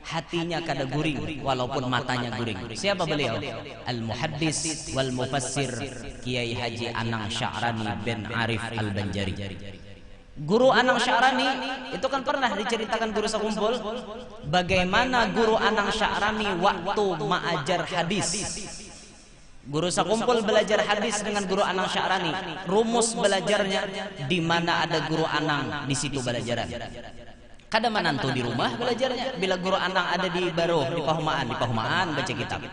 Hatinya kada guring walaupun matanya guring. Siapa beliau? Al-Muhaddis wal Mufassir Kiai Haji Anang Sya'rani bin Arif Al-Banjari. Guru Anang Sya'rani itu kan pernah diceritakan guru sekumpul bagaimana guru Anang Sya'rani waktu mengajar hadis. Guru sekumpul belajar hadis dengan guru Anang Sya'rani. Rumus belajarnya di mana ada guru Anang di situ belajaran. Kada menantu di rumah belajarnya. Bila guru Anang ada di Baruh, di Pahumaan baca kitab.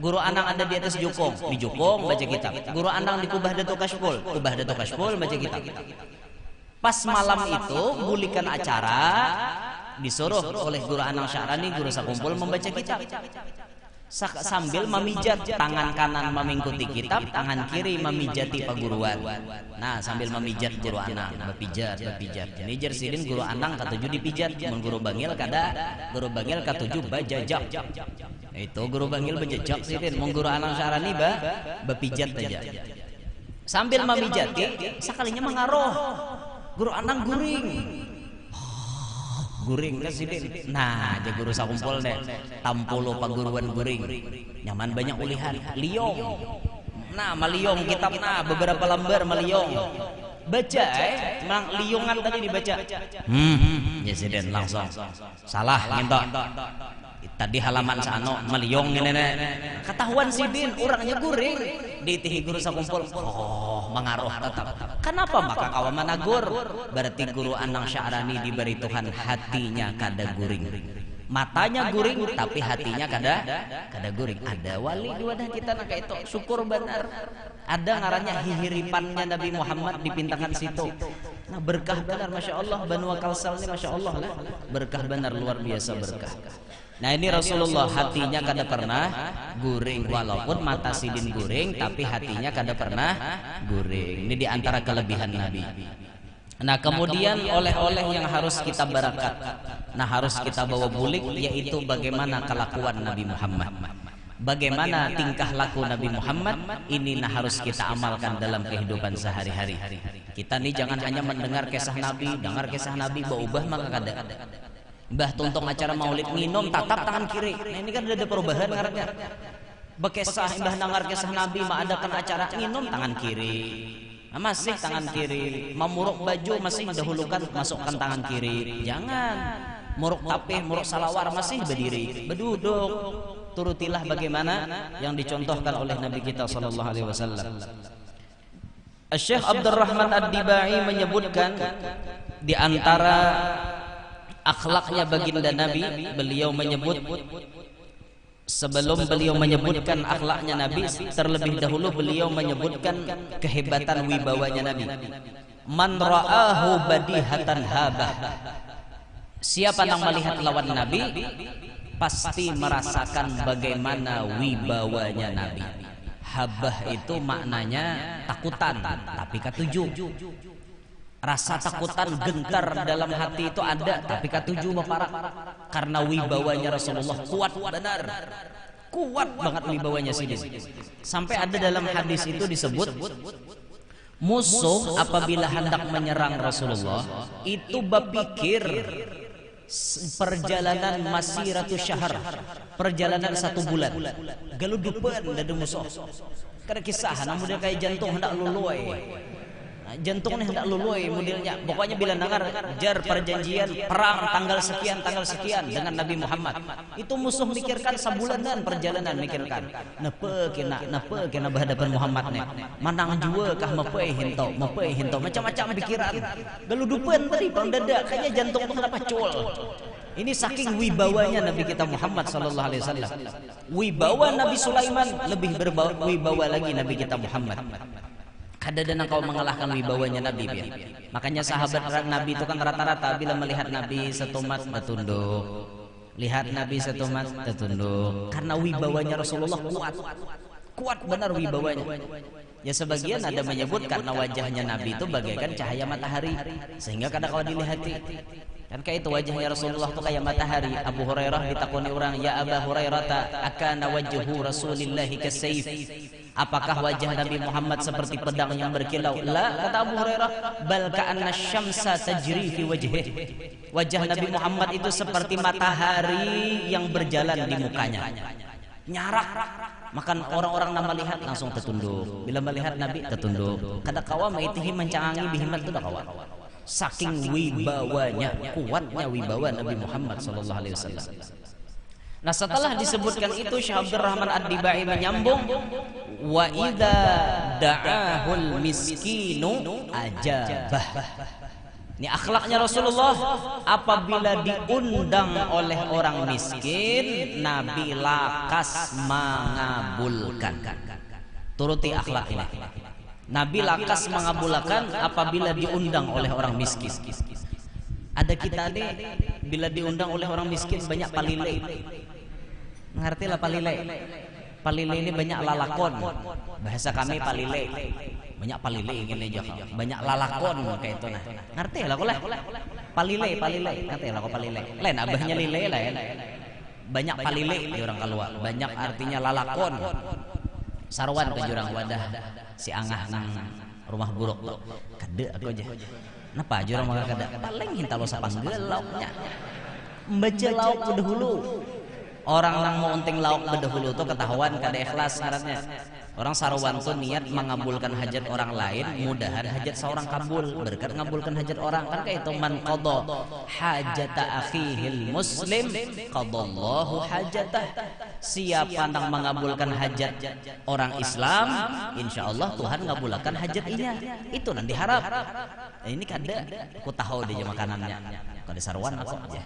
Guru Anang ada di atas Jukung, di Jukung baca kitab. Guru Anang di Kubah Datuk Kashful baca kitab. Pas malam itu bulikan acara disuruh oleh guru Anang Sya'rani, guru sekumpul membaca kitab. Sambil memijat, tangan kanan memingkuti kitab, tangan kiri memijati paguruan. Nah, sambil memijat guru Anang, berpijat. Ini jersidin guru Anang katujuh dipijat, mun guru Bangil kada, guru Bangil katujuh bajajak. Itu guru Bangil bajajak sidin, mun guru Anang Sya'rani berpijat aja. Sambil memijati, sekalinya mengaruh. Guru Anang guring. Guring residin. Nah, aja guru sakumpul deh. Tampulo paguruan guring. Nyaman banyak ulihan. Liong. Nah, maliong kitab nah beberapa lembar maliong. Baca mang liongan tadi dibaca. Ya sidin langsung. Salah ngentok. Tadi halaman sano meliong nenek. Ketahuan sidin orangnya guring. Ditihi guru sakumpul. Oh, mengaruh tetap. Kenapa maka kawan managur? Berarti guru Anang Sya'rani diberi Tuhan hatinya kada guring. Matanya guring tapi hatinya kada guring. Ada wali di wadah kita nak itu. Syukur benar. Ada ngarannya hihiripannya Nabi Muhammad dipintakan situ. Nah, berkah benar Masya Allah. Benua Kalsel ini Masya Allah lah. Berkah benar, luar biasa berkah. Nah, ini Rasulullah hatinya kada pernah guring, walaupun mata sidin guring tapi hatinya kada pernah guring. Ini diantara kelebihan Nabi. Nah, kemudian oleh-oleh yang harus kita barakat, nah harus kita bawa bulik, yaitu bagaimana kelakuan Nabi Muhammad. Bagaimana tingkah laku Nabi Muhammad, ini nah harus kita amalkan dalam kehidupan sehari-hari. Kita nih jangan hanya mendengar kisah Nabi, dengar kisah Nabi berubah maka kada. Mbah tuntung acara maulid minum tatap tangan kiri. Nah, ini kan ada perubahan ngarannya. Bekesah mbah nangar kisah Nabi mengadakan acara minum tangan kiri. Nah, masih tangan kiri. Memuruk baju masih dahulukan masukkan tangan kiri. Jangan. Muruk tapih, muruk salawar masih berdiri, berduduk. Turutilah bagaimana yang dicontohkan oleh Nabi kita sallallahu alaihi wasallam. Syekh Abdurrahman Ad-Dibai menyebutkan di antara akhlaknya baginda Nabi, beliau menyebut sebelum beliau menyebutkan akhlaknya Nabi, terlebih dahulu beliau menyebutkan kehebatan wibawanya Nabi. Man ra'ahu badihatan habah. Siapa yang melihat lawan Nabi pasti merasakan bagaimana wibawanya Nabi. Habah itu maknanya takutan, tapi ketujuh. Rasa takutan gentar dalam hati itu ada, tapi katuju baparak karena wibawanya Rasulullah kuat benar, kuat banget wibawanya sidin. Sampai ada dalam hadis itu disebut musuh apabila hendak menyerang Rasulullah itu berpikir perjalanan masiratu syahr, perjalanan 1 bulan. Galudupan dadu musuh. Kada kisah namun dia kayak jantung hendak luluy. Jantung nih hendak luluy modelnya. Pokoknya bila dengar jar perjanjian perang tanggal sekian dengan Nabi Muhammad. Itu musuh mikirkan sabulanan perjalanan mikirkan. Nepe kena berhadapan Muhammad nih. Manang jua kah mepeh hinto macam-macam pikiran. Galudupan tadi pang dada kayaknya jantung tuh kenapa cul. Ini saking wibawanya Nabi kita Muhammad sallallahu alaihi wasallam. Wibawa Nabi Sulaiman lebih berwibawa lagi Nabi kita Muhammad. Kada dan engkau mengalahkan wibawanya Nabi ya. Makanya sahabat Nabi itu kan rata-rata bila melihat Nabi setumat tertunduk. Lihat Nabi setumat tertunduk. Karena wibawanya Rasulullah kuat benar wibawanya. Ya sebagian ada menyebut karena wajahnya Nabi itu bagaikan cahaya matahari sehingga kadang kalau dilihati kan kayak itu wajahnya Rasulullah itu kayak matahari. Abu Hurairah ditakoni orang, ya Abu Hurairah akana wajhu Rasulillahi kasayf. Apakah wajah Nabi Muhammad seperti pedang yang berkilau? La, kata Abu Hurairah, bal ka'anna syamsa tajri fi wajhih. Wajah Nabi Muhammad itu seperti matahari yang berjalan di mukanya. Nyarak. Makan orang-orang nama lihat langsung tertunduk. Bila melihat Nabi tertunduk. Kada kawa maitihi mencangangi bihimat itu dah kawa. Saking wibawanya, kuatnya wibawa Nabi Muhammad sallallahu alaihi wasallam. Nah setelah disebutkan itu Syekh Abdul Rahman Ad-Dibai menyambung wa idza da'ahul miskinu ajabah. Ini akhlaknya Rasulullah, apabila diundang oleh orang miskin Nabi lakas mengabulkan. Turuti akhlak ini. Nabi lakas mengabulkan apabila diundang oleh orang miskin. Ada kita nih bila diundang oleh orang miskin banyak palile. Ngerti lah palile? Palile ini banyak lalakon. Bahasa kami palile. Banyak palile ingin aja. Banyak lalakon kayak itu nah. Ngerti lah kok lah. Palile. Ngerti lah kok palile. Lain abahnya lile lah ya. Banyak palile di orang keluar. Banyak artinya lalakon. Sarwan ke jurang wadah si angah nang rumah buruk tuh. Kade aku aja. Napa jurang makan kada? Paling hinta lo sapanggel lauknya. Membaca lauk bedahulu. Orang nang mau unting lauk bedahulu tuh ketahuan kada ikhlas ngarannya. Orang sarwan tuh niat mengabulkan hajat orang lain, mudahan hajat seorang kabul. Berkat ngabulkan hajat orang kan kayak itu man qada hajata akhihil muslim qadallahu hajatah. Siapa yang mengabulkan hajat orang Islam, insyaallah Tuhan ngabulkan hajat inya. Itu nanti diharap. Ini kada ku tahu dia makanannya. Kada sarwan aku aja.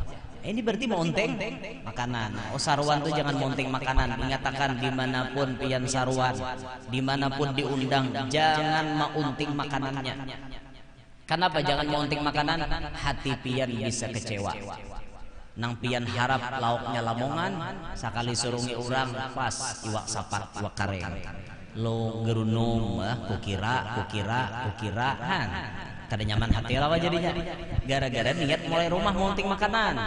Ini berarti monteng makanan. Oh sarwan tuh jangan monteng makanan. Ingatakan dimanapun pian sarwan, dimanapun diundang, jangan maunting makanannya. Kenapa jangan maunting makanan? Hati pian bisa kecewa. Nang pian harap lauknya lamongan, sakali surungi orang pas iwak sapat, iwak kareng. Lo gerunum, kukira han. Kada nyaman hati lawa jadinya gara-gara niat mulai rumah monting makanan.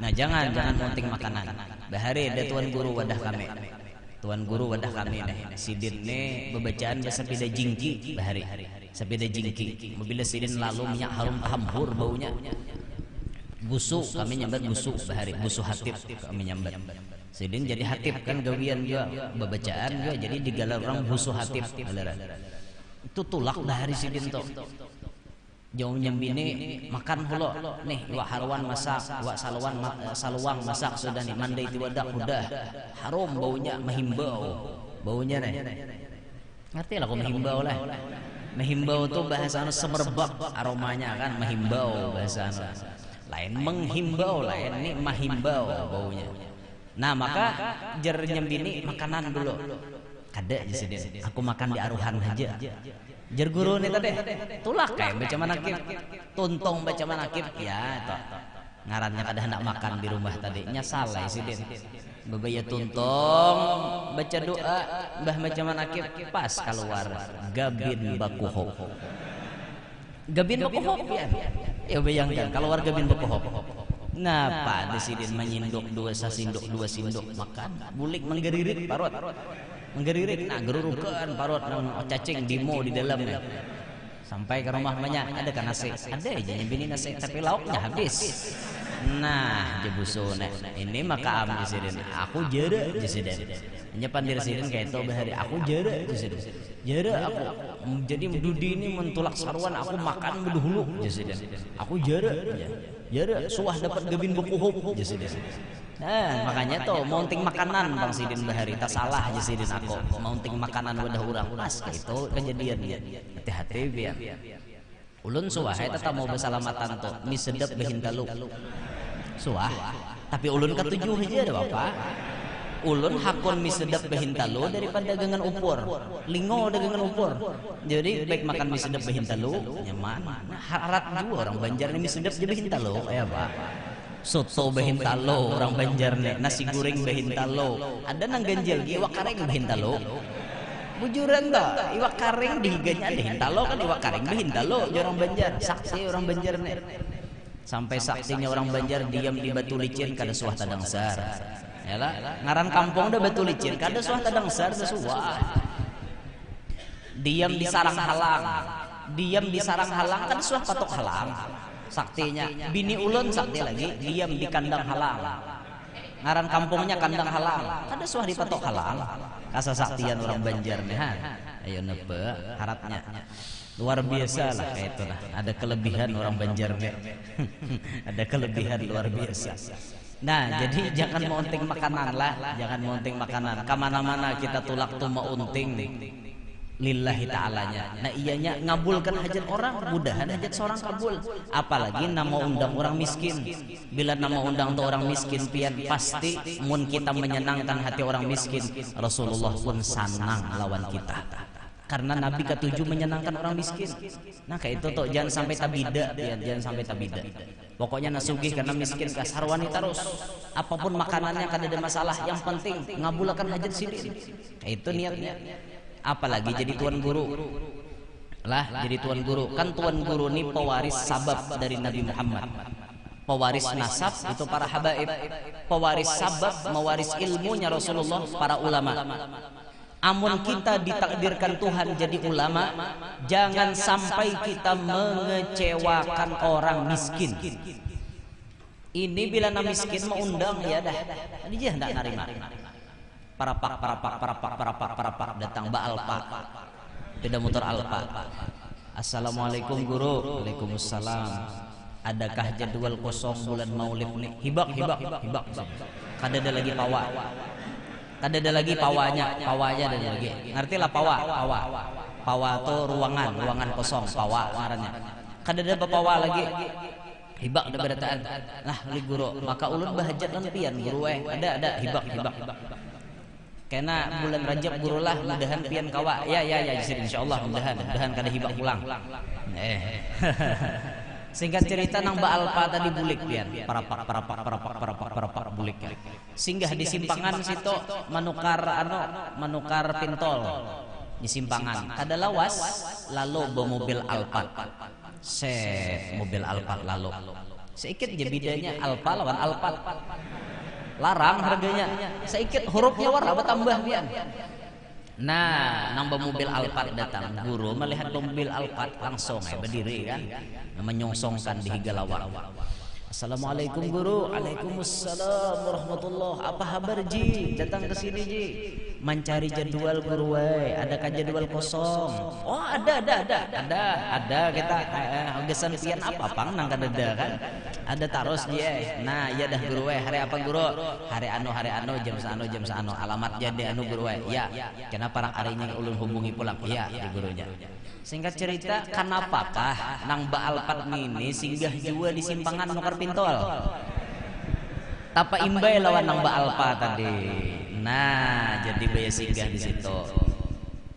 Nah jangan monting makanan. Bahari ada tuan guru wadah kami nih sidin nih bebacaan bahasa sepeda jingki bahari sepeda jingki mobil sidin lalu minyak harum hampur baunya busu kami nyambat busu bahari busu hatip kami nyambat sidin jadi hatip kan gawian juga bebacaan juga jadi digalar orang busu hatip itu tulak bahari sidin tuh jauh nyembini makan hulu nih wak harwan masak wak saluang masak sudah nih mandai tiwadak udah harum baunya mahimbau baunya nih ngerti lah kok mahimbau lah mahimbau tuh bahasa semerbak aromanya kan mahimbau bahasa lain menghimbau lain nih mahimbau baunya. Nah maka jer nyembini makanan dulu kada aja sih aku makan di aruhan aja. Jar guru nih tadi tulak kayak baca manakib tuntong baca manakib ya toh ngarannya kada hendak makan di rumah tadi nyasalai sih den bebaya tuntong baca doa mbah baca manakib pas keluar gabin bakuhop ya bayangkan keluar gabin bakuhop. Nah pak desidin menyinduk dua sasinduk dua sinduk makan bulik menggeririt parot menggeririk, nah gerurukan parut cacing dimo di dalamnya sampai ke rumah banyak ada kan nasi ada aja nyembini nasi tapi lauknya habis Nah jebuso nek ini maka am jesirin aku jere jesirin hanya pandir sirin kayak itu bahari aku jere jesirin jere aku jadi dudi ini mentulak sarwan aku makan bedahulu jesirin aku jere jere suah dapat gebin bukuhub jesirin. Nah makanya tuh mounting makanan Bang Sidin bahari tak salah jesirin aku mounting makanan wadah urang pas itu kejadian ya hati-hati biar ulun suah tetap mau bersalamatan tuh mie sedap behintalu suah tapi ulun ketujuh aja ada bapak ulun hakun mie sedap behintalu daripada dagangan upur lingo dagangan upur jadi baik makan mie sedap behintalu nyaman harat juga orang Banjar nih mie sedap jadi behintalu ya pak soto behintalu orang Banjar nih nasi goreng behintalu ada nang ganjil iwak karing behintalu bujuran tak iwak karing dihiganya ada hintalo kan iwak karing behintalo orang Banjar saksi orang Banjar nih sampai saksinya orang Banjar diam di batu licin kada suah tadangsar yalah ngaran kampung dah batu licin kada suah tadangsar dah suah diam di sarang halang diam di sarang halang kan suah patok halang saktinya bini ulun sakti lagi diam di kandang halang ngaran kampungnya kandang halang kada suah di patok halang kasasaktian orang Banjar nih ayo nebe harapnya luar biasa lah kayak itu lah ada kelebihan orang Banjar nih ada kelebihan luar biasa. Nah jadi jangan monting makanan lah jangan monting makanan kemana-mana kita tulak tuh mau unting lillahi ta'alanya. Nah iyanya ngabulkan hajat orang mudahan hajat seorang kabul apalagi nama undang orang miskin bila nama undang tuh orang miskin pian pasti mun kita menyenangkan hati orang miskin Rasulullah pun senang lawan kita karena Nabi ketujuh menyenangkan orang miskin. Nah kayak itu tuh jangan sampai tabida ya, jangan sampai tabida pokoknya nasugih karena miskin kasar wanita terus apapun makanannya kada ada masalah yang penting ngabulkan hajat sidin kayak itu niatnya. Apalagi jadi tuan guru lah jadi tuan guru kan tuan guru ini pewaris sabab dari Nabi Muhammad pewaris nasab itu para habaib pewaris sabab mewaris ilmunya Rasulullah para ulama. Amun kita ditakdirkan Tuhan jadi ulama jangan sampai kita mengecewakan orang miskin. Ini bila na miskin mau undang ya dah dia hendak narima para pak datang ba alpa beda motor alpa assalamualaikum guru waalaikumsalam adakah jadwal kosong bulan maulid nih hibak kada ada lagi pawa kada ada lagi pawanya ada lagi ngerti lah pawa tuh ruangan kosong pawa ngarannya kada ada pawa lagi hibak ada berataan nah li guru maka ulun bahajat lan pian guru ada hibak karena bulan Rajab guru lah mudahan pian kawa ya insyaallah mudahan kada hibak pulang singkat cerita nang ba alpa tadi bulik pian para pak bulik singgah di simpangan situ manukar pintol di simpangan kada lawas lalu mobil alpa mobil alpa lalu sedikit aja bedanya alpa lawan alpa larang harganya sedikit hurufnya warna bertambah pian. Nah nambah mobil Alphard datang guru melihat mobil Alphard langsung berdiri kan menyongsongkan di higalawar. Assalamualaikum guru. Waalaikumsalam warahmatullah. Apa kabar ji datang ke sini ji mencari jadwal guru adakah jadwal kosong? Oh ada kita gesan pian apa pang nang kada kan ada taros dia. Nah ya dah guru hari apa guru hari anu jam saano alamat jadi anu guru ya kenapa rak harinya ulun hubungi pulang ya di gurunya. Singkat cerita kenapakah nang ba Alphard ini singgah jua di simpangan nukar pintol tapa imbay lawan nang ba Alphard tadi. Nah jadi baya singgah di situ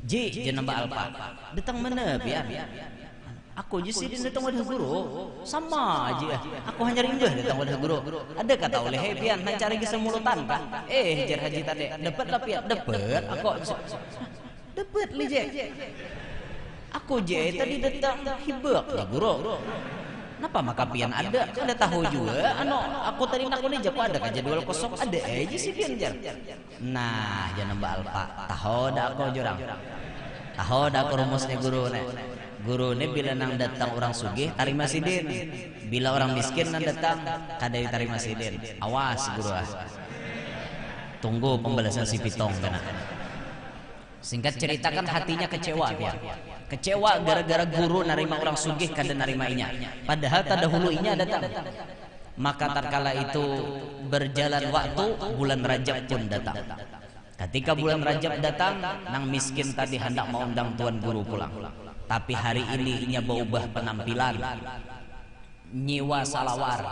ji jeneng ba Alphard datang mana pian aku je sidin datang wadah guru sama aja aku hanya ringgah datang wadah guru ada kata oleh pian han cari kisah mulutan kan jar haji tadi dapat lah pian dapat aku dapat lije aku je tadi datang hibak ya guru kenapa maka pian ada tahu juga aku tadi nak ni jago ada kan jadwal kosong ada aja sih pian jar. Nah jangan mbak Alpa tahu dah aku jurang tahu dah aku rumusnya guru nih. Guru ini bila nang datang orang sugih tarima sidin, bila orang miskin nang datang kadai tarima sidin. Awas guru ah, tunggu pembalasan si pitong kan. Singkat cerita kan hatinya kecewa dia, kecewa gara-gara guru narima orang sugih kada narimainya, padahal tadahuluinya datang. Maka tatkala itu berjalan waktu, bulan Rajab pun datang. Ketika bulan Rajab datang, nang miskin tadi hendak mau undang tuan guru pulang. Tapi hari ini inya berubah penampilan, nyiwa salawar,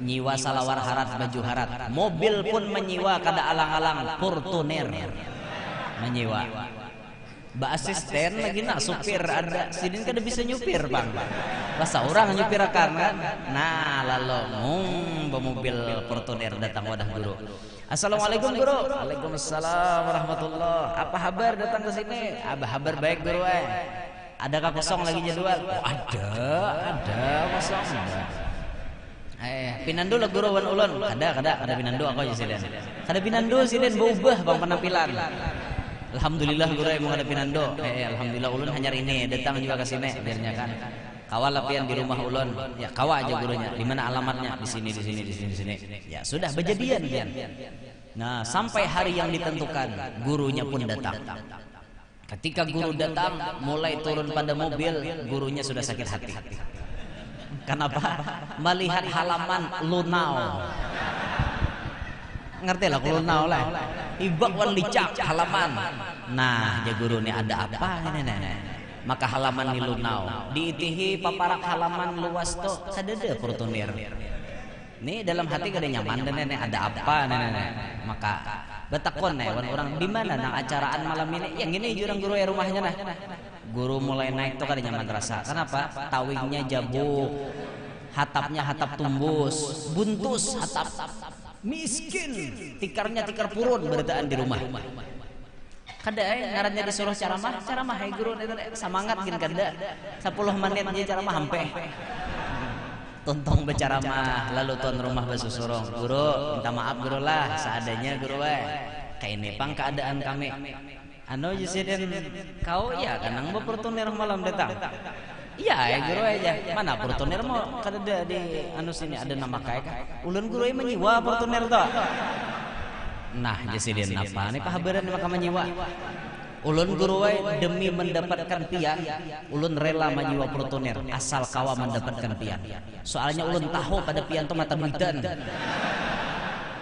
nyiwa salawar harat, baju harat, mobil pun menyiwa kada alang-alang, Fortuner menyiwa. Mbak asisten lagi nak supir ada, sidin kada bisa nyupir bang, masa orang nyupir akan kan. Nah lalu mobil Fortuner datang wadah guru. Assalamualaikum guru. Waalaikumsalam warahmatullah. Apa kabar datang ke sini? Kabar baik guru Adakah kosong lagi jadwal? Oh, ada kosong. Pinandu lah guru wan ulun. Kada pinandu aku aja siden. Kada pinandu siden berubah bang penampilan. Alhamdulillah guru emang ada pinandu. Alhamdulillah ulun hanya ini datang juga ke sini biarnya kan. Kawal lapian di rumah ulun, ya kawa aja gurunya. Di mana alamatnya? Di sini. Ya sudah berjadian dia. Nah sampai hari yang ditentukan, gurunya pun datang. Ketika guru datang, mulai turun pada mobil, gurunya sudah sakit hati. Kenapa? Melihat halaman lunau. Ngerti lah lunau lah. Ibak wan licak halaman. Nah, ya guru ini ada apa nenek? Maka halaman ni lunau diitihi paparak halaman luas to kadada Fortuner. Nih dalam hati kada nyaman dan nenek ada apa nenek. Maka betakon wan orang di mana nang acaraan malam ini yang ini jurang guru rumahnya nah. Guru mulai naik to kada nyaman rasa. Kenapa? Tawingnya jabuk, hatapnya hatap tumbus, buntus hatap, miskin, tikarnya tikar purun beritaan di rumah. Kada ngarannya disuruh ceramah guru semangat gin kada 10 menit dia ceramah hampe tontong berceramah lalu tuan rumah basusurong guru minta maaf guru lah seadanya guru kayak ini pang keadaan kami anu jisiden kau ya kanang Fortuner malam datang iya guru aja mana Fortuner mau kada di anu sini ada nama kayak ulun guru menyiwa Fortuner to. Nah jasiden apa nih pahabaran maka menyiwa ulun guru demi mendapatkan pian ulun rela menyiwa Fortuner asal kawa mendapatkan pian soalnya ulun tahu pada pian itu mata duitan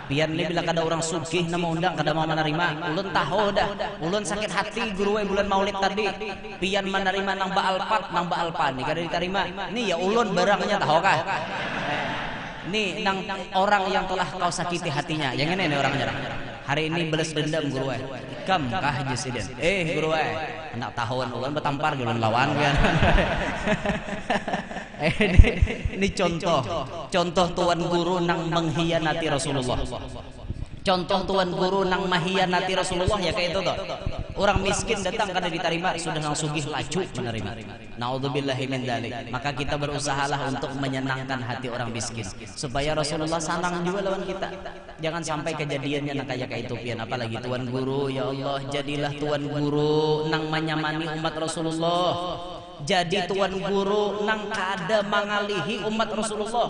pian ini bila kada orang sugih nama undang kada mau menerima ulun tahu dah ulun sakit hati guru bulan maulid tadi pian menerima nang baalpan nih kada diterima nih ya ulun barangnya tahu kah nih nang orang yang telah kau sakiti hatinya yang ini nih orangnya hari ini balas dendam guru kam kah jasiden guru anak tahun ulun betampar ulun lawan kan. Ini contoh tuan guru nang mengkhianati Rasulullah. Contoh tuan guru nang mengkhianati Rasulullah ya kayak itu toh. Orang miskin datang kada diterima sudah nang sugih laju menerima. Naudzubillahi min dzalik. Maka kita berusahalah untuk menyenangkan hati orang miskin supaya Rasulullah senang juga lawan kita. Jangan sampai kejadiannya nang kayak itu pian apalagi tuan guru ya Allah jadilah tuan guru nang menyamani umat Rasulullah. Jadi tuan guru nang kada mengalihi umat Rasulullah.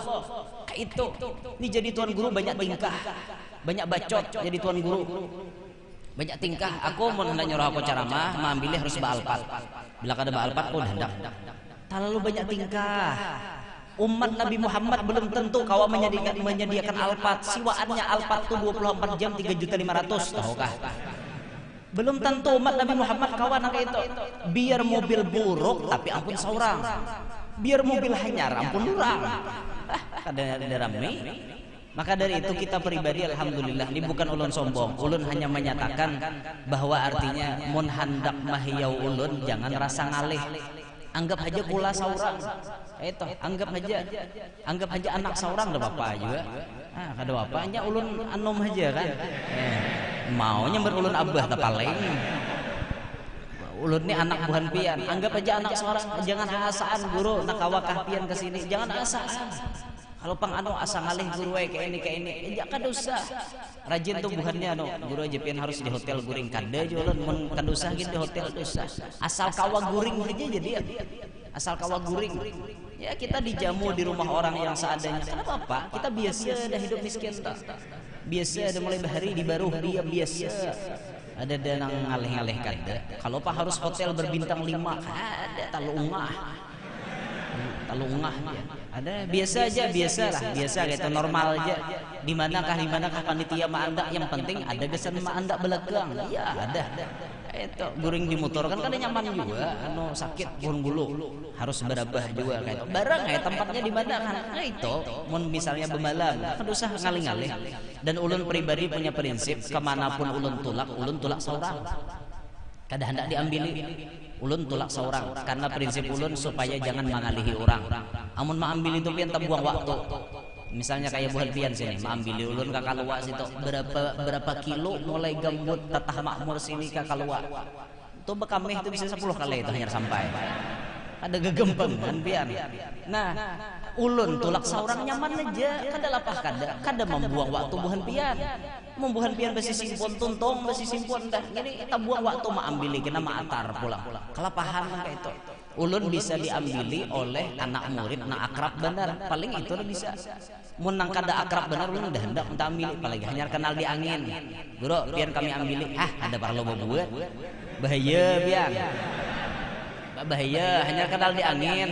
Kayak itu. Ini jadi tuan guru banyak tingkah, banyak bacot jadi tuan guru. Banyak tingkah. Aku mau hendak nyuruh aku ceramah, mengambilnya harus baalpat. Bila kada baalpat aku hendak. Terlalu banyak tingkah. Umat Nabi Muhammad belum tentu kawa menyediakan alpat. Siwaannya alpat tuh 24 jam 3.500.000 tahukah? Belum tentu umat Nabi Muhammad kawan kayak itu. Biar mobil buruk tapi ampun seorang. Biar mobil hanyar ampun orang. Kada rame. Maka dari itu kita pribadi alhamdulillah ini bukan ulun sombong. Ulun hanya menyatakan bahwa artinya mun handak mahiyau ulun jangan rasa ngalih. Anggap aja kula saurang. Itu anggap aja anak saurang ada bapak juga. Kada bapaknya ulun anom aja kan. Maunya berulun abah paling. Ulun ini anak bukan pian. Anggap aja anak seorang. Jangan asaan guru nak kawakah pian kesini. Jangan asaan. Kalau pang anu asa ngalih guru kayak ini ya kada usah rajin tuh bukannya anu guru aja pian harus di hotel guring kada jualan mun kada usah gitu di hotel usah asal kawa guring aja jadi ya asal kawa guring ya kita dijamu di rumah orang yang seadanya kenapa Pak kita biasa dah hidup miskin tak biasa ada mulai bahari di baru dia biasa ada danang ngalih-ngalih kada kalau Pak harus hotel berbintang 5 ada talungah ya. Ada biasa aja biasa gitu normal aja di manakah panitia ma anda yang penting ada kesan ma anda belakang ya ada itu guring di motor kan kada nyaman juga anu sakit burung bulu harus berabah juga kayak barang ya tempatnya di mana kan nah itu mun misalnya bemalam kan usah ngalih-ngalih dan ulun pribadi punya prinsip kemanapun ulun tulak seorang kada hendak diambili ulun tulak seorang karena prinsip ulun supaya jangan mengalihi orang amun maambil itu pian buang waktu misalnya kayak buhan pian sini maambil ulun ke kalua situ berapa kilo mulai gambut tatah makmur sini ke kalua itu bekameh itu bisa 10 kali itu hanya sampai ada gegempeng kan pian nah ulun tulak seorang nyaman aja kada lapah kada membuang waktu buhan pian besi simpon tuntong besi simpon dah jadi kita buang waktu maambili kena maatar pulang kelapahan kayak itu ulun bisa diambili oleh anak murid na akrab benar paling itu udah bisa mun nang kada akrab benar ulun udah hendak minta ambili apalagi hanya kenal di angin guru pian kami ambili ada perlu buat bahaya pian bahaya hanya kenal di angin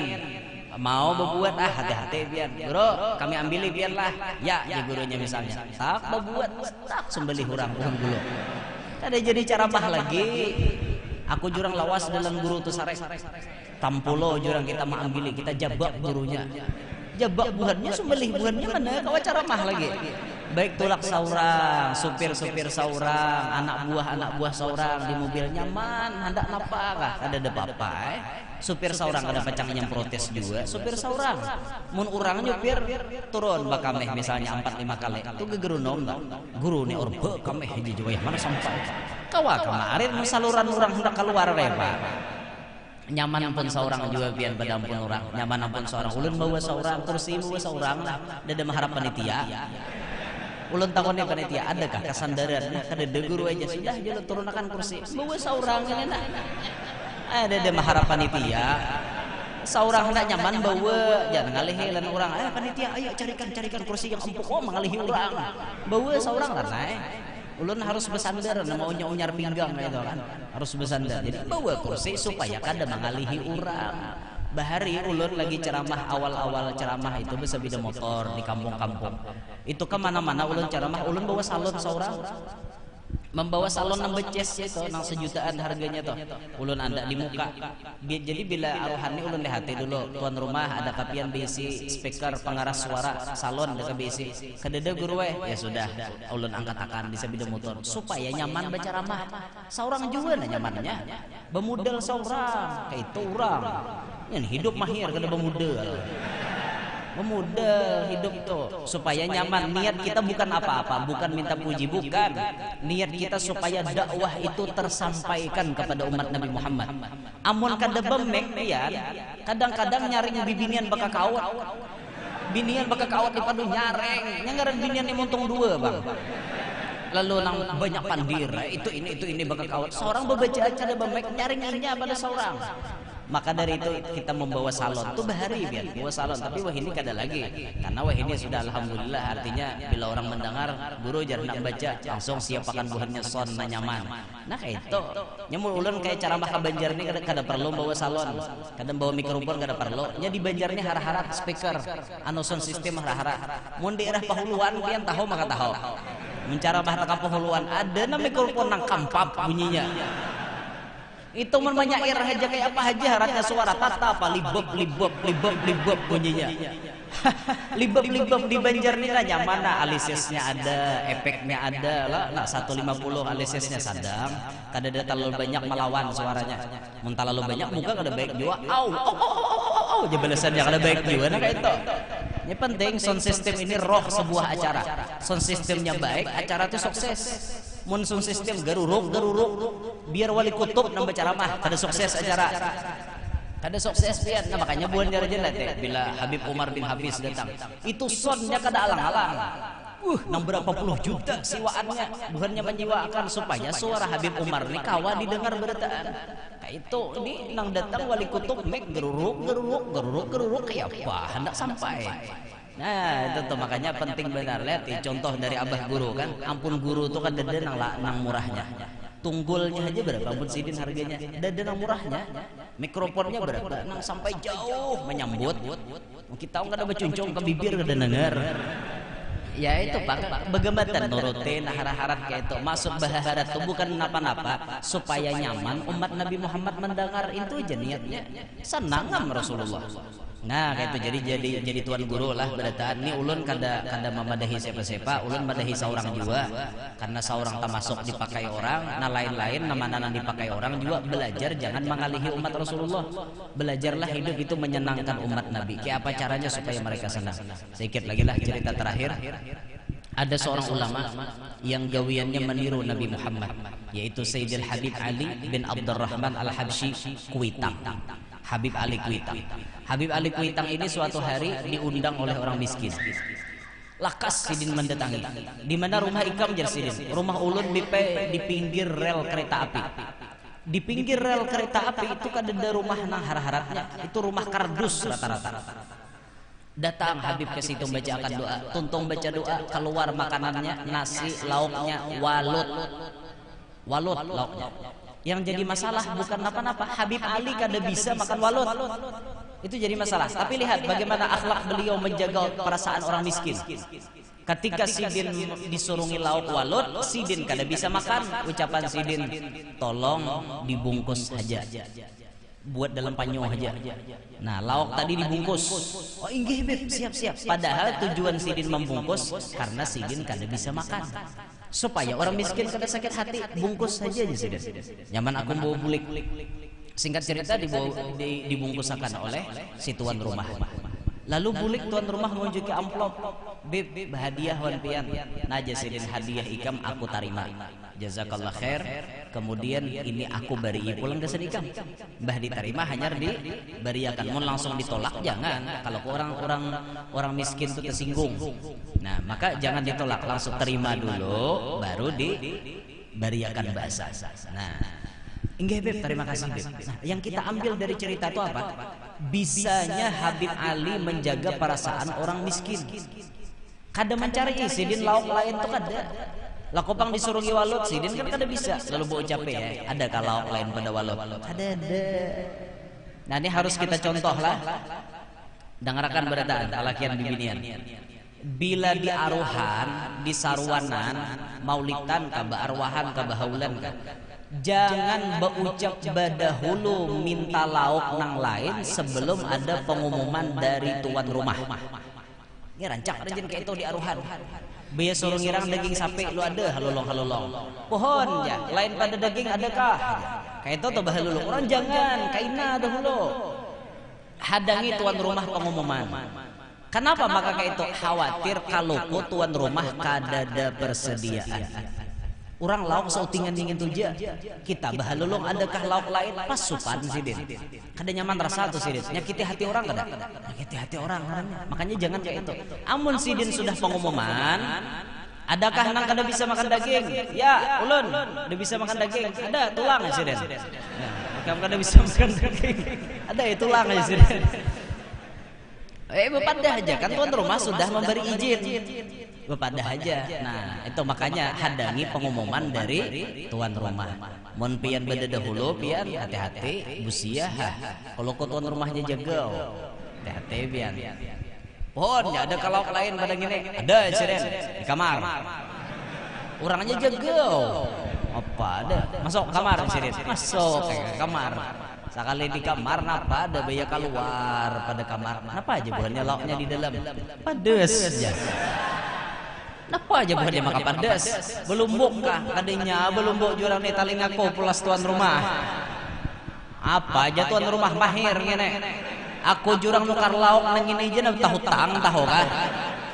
mau berbuat hati-hati pian guru kami ambili pian lah ya gurunya misalnya tak berbuat tak sembelih orang pohon gulu ada jadi ceramah lagi aku jurang lawas dalam guru tu sarek tampulo jurang kita maambili kita jabak gurunya jabak buhannya sembelih buhannya mana kawa ceramah lagi baik tulak seorang supir seorang anak buah seorang di mobil nyaman hendak napa kah ada apa supir seorang ada pacang yang protes juga supir seorang mun urang nyupir turun bakameh misalnya 4-5 kali itu gegerunom enggak guru ni orbe kameh hiji juga mana sampai kawa kemarin saluran orang hendak keluar Pak nyaman pun seorang juga pian badampun orang nyaman pun seorang ulun bawa seorang kursi bawa seorang ada mengharap panitia ulun takutnya panitia adakah kesandaran kada guru aja sudah jalan turunakan kursi bawa seorang ini nak ada mengharap panitia seorang hendak nyaman bawa jangan ngalihi lan orang panitia ayo carikan kursi yang empuk mengalihi orang bawa seorang lah ulun harus bersandar mau nyar pinggang itu kan harus bersandar jadi bawa kursi supaya kada mengalihi orang bahari ulun lagi ceramah awal ceramah itu bisa beda motor di kampung-kampung itu kemana-mana ulun ceramah ulun bawa salon seorang membawa salon nang beces itu nang 1 jutaan harganya tuh ulun anda di muka jadi bila aruhannya ulun lihati dulu tuan rumah ada kapian bisi speaker pengaras suara salon ada bisi kedede guru ya sudah ulun angkat bisa beda motor supaya nyaman berceramah seorang juga nyamannya bemodal seorang kayak itu orang yang hidup mahir kada bemodal hidup tuh supaya nyaman niat kita bukan apa-apa bukan minta puji bukan niat kita supaya dakwah itu tersampaikan kepada umat Nabi Muhammad amun kada bemek pian kadang-kadang nyaring bibinian baka kawat binian baka kawat di padu nyareng ngaran binian yang untung 2 bang lalu nang banyak pandir itu ini baka kawat seorang bebaca kada bemek nyaring-nyaringnya pada seorang maka dari itu kita membawa salon tuh bahari biar bawa salon tapi wah ini kada lagi karena wah ini sudah alhamdulillah artinya bila orang mendengar guru jar nak baca langsung siapakan buhannya son na nyaman nah kayak itu nyamul ulun kayak cara maka Banjar ini kada perlu bawa salon kada bawa mikrofon kada perlu nya di Banjarnya hara-hara speaker anu sound system hara-hara mun daerah Pahuluan pian tahu maka tahu mencara bahasa Pahuluan ada na mikrofon nang kampap bunyinya itu menyair aja kayak apa aja ratnya suara tata apa libab bunyinya libab di Banjar ini lah mana alisesnya ada efeknya ada lah 150 alisesnya sadang kada ada terlalu banyak melawan suaranya mun terlalu banyak muka kada baik juga au jebelesannya kada baik juga nah kayak itu ini penting sound system ini roh sebuah acara sound systemnya baik acara itu sukses mun sound system garuruk biar wali kutub nambah ceramah kada sukses acara Kada sukses pian. Nah makanya buan jara-jara teh bila Habib Umar bin Hafiz datang. Itu sonnya kada alang-alang. Nang berapa puluh juta siwaannya, bukannya menjiwakan supaya suara Habib Umar ini kawa didengar beritaan. Nah itu ini nang datang wali kutub mek geruruk kayak apa hendak sampai. Nah itu tuh makanya penting benar. Lihat contoh dari abah guru kan, ampun guru tuh kan dede nang murahnya. Tunggulnya aja berapa ampun sidin harganya, dede nang murahnya. Mikrofonnya berapa, nang sampai jauh menyambut. Kita nggak ada becuncung ke bibir kada dengar. Ya itu Pak, bagaimana nurutin harap-harap kayak itu masuk bahasa itu bukan napa-napa supaya nyaman umat Nabi Muhammad mendengar itu aja niatnya senang Rasulullah. Nah kayak itu jadi tuan guru lah berataan ini ulun kada memadahi siapa-siapa, ulun madahi seorang juga karena seorang termasuk dipakai orang, nah lain-lain nama-nama dipakai orang juga belajar jangan mengalihi umat Rasulullah. Belajarlah hidup itu menyenangkan umat Nabi. Kayak apa caranya supaya mereka senang. Sedikit lagi lah cerita terakhir. Ada seorang ulama yang gawiannya meniru Nabi Muhammad, yaitu Sayyidil Habib Ali bin Abdurrahman Al-Habsyi Kuitang. Habib Ali Kuitang. Habib Ali Kuitang ini suatu hari diundang oleh orang miskin. Lakas sidin mendatangi. Di mana rumah ikam jar sidin? Rumah ulun di pinggir rel kereta api. Di pinggir rel kereta api itu kan ada rumah nang harap-harapnya. Itu rumah kardus rata-rata. Datang Habib ke situ bacakan doa, tuntung baca doa, keluar makanannya, nasi, lauknya, walut lauknya. Yang jadi masalah bukan apa-apa, Habib Ali kada bisa makan walut. Itu jadi masalah. Tapi lihat bagaimana akhlak beliau menjaga perasaan orang miskin. Ketika sidin disurungi lauk walut, sidin kada bisa makan. Ucapan sidin, tolong dibungkus saja. Buat dalam panyo aja. Nah, lauk tadi dibungkus. Oh, inggih Beb, siap-siap. Padahal tujuan sidin membungkus karena sidin kada bisa makan. Supaya orang miskin kada sakit hati, bungkus saja sidin. Nyaman aku bawa bulik. Singkat cerita dibungkusakan oleh si tuan rumah. Lalu bulik tuan rumah menunjuki amplop. Beb, hadiah wan pian. Nah, sidin hadiah ikam aku tarima. Jazakallah khair. Kemudian ini aku bari pulang desa ikam. Mbah diterima hanya dibariakan. Mun langsung ditolak jangan. Kalau orang miskin itu tersinggung. Nah, maka jangan ditolak, langsung terima dulu baru dibariakan bahasa. Nah, enggak Beb, terima kasih Beb. Nah, yang kita ambil dari cerita itu apa? Bisanya Habib Ali menjaga perasaan orang miskin. Kada mencari sidin lauk lain tuh kada. Lakopang disuruh walut sidin kan kada bisa. Lalu bawa ucap ya, ada kalau lain pada walut. Ada. Nah ini harus kita contoh lah. Dengarkan berataan alakian bibinian. Bila di aruhan, di sarwanan, maulitan kaba arwahan kaba haulan kan. Jangan berucap badahulu minta lauk nang lain sebelum ada pengumuman dari tuan rumah. Ini rancak rajin kayak itu di aruhan. Biaya suruh ngirang daging sapi lu ada halolong. Pohon ya, lain pada daging adakah? Kayak itu tuh bahalulung. Orang jangan kaina dahulu. Hadangi tuan rumah pengumuman. Kenapa maka kayak itu khawatir kalau tuan rumah kadada persediaan. Orang lauk sautingan dingin tuja. Kita bahalulung adakah lauk lain pas supan sidin. Kada nyaman rasa tuh sidin. Nyakiti hati orang kada? Nyakiti hati orang. Makanya jangan kayak itu. Amun sidin sudah pengumuman, adakah nang kada bisa makan daging? Ya, ulun udah bisa makan daging. Ada tulang ya sidin. Kamu kada bisa makan daging. Ada ya tulang ya sidin. Bepadah aja kan tuan rumah sudah memberi izin. Bepadah aja. Nah, itu makanya hadangi pengumuman dari tuan rumah. Mun pian beda dahulu pian hati-hati busiah. Kalau ke tuan rumahnya jaga. Hati-hati pian. Pohonnya ada kalau lain pada gini. Ada siren di kamar. Orangnya jaga. Apa ada? Masuk kamar siren. Masuk ke kamar. Sekali di kamar napa ada biaya keluar pada kamar. Napa aja buahnya lauknya di dalam. Pedes aja. Napa aja buahnya makan pedes. Belum buka kadinya belum buk jurang nih taling aku pulas tuan rumah. Apa aja tuan rumah mahir ngene. Aku jurang nukar lauk nang ini aja tahu tang tahu kah.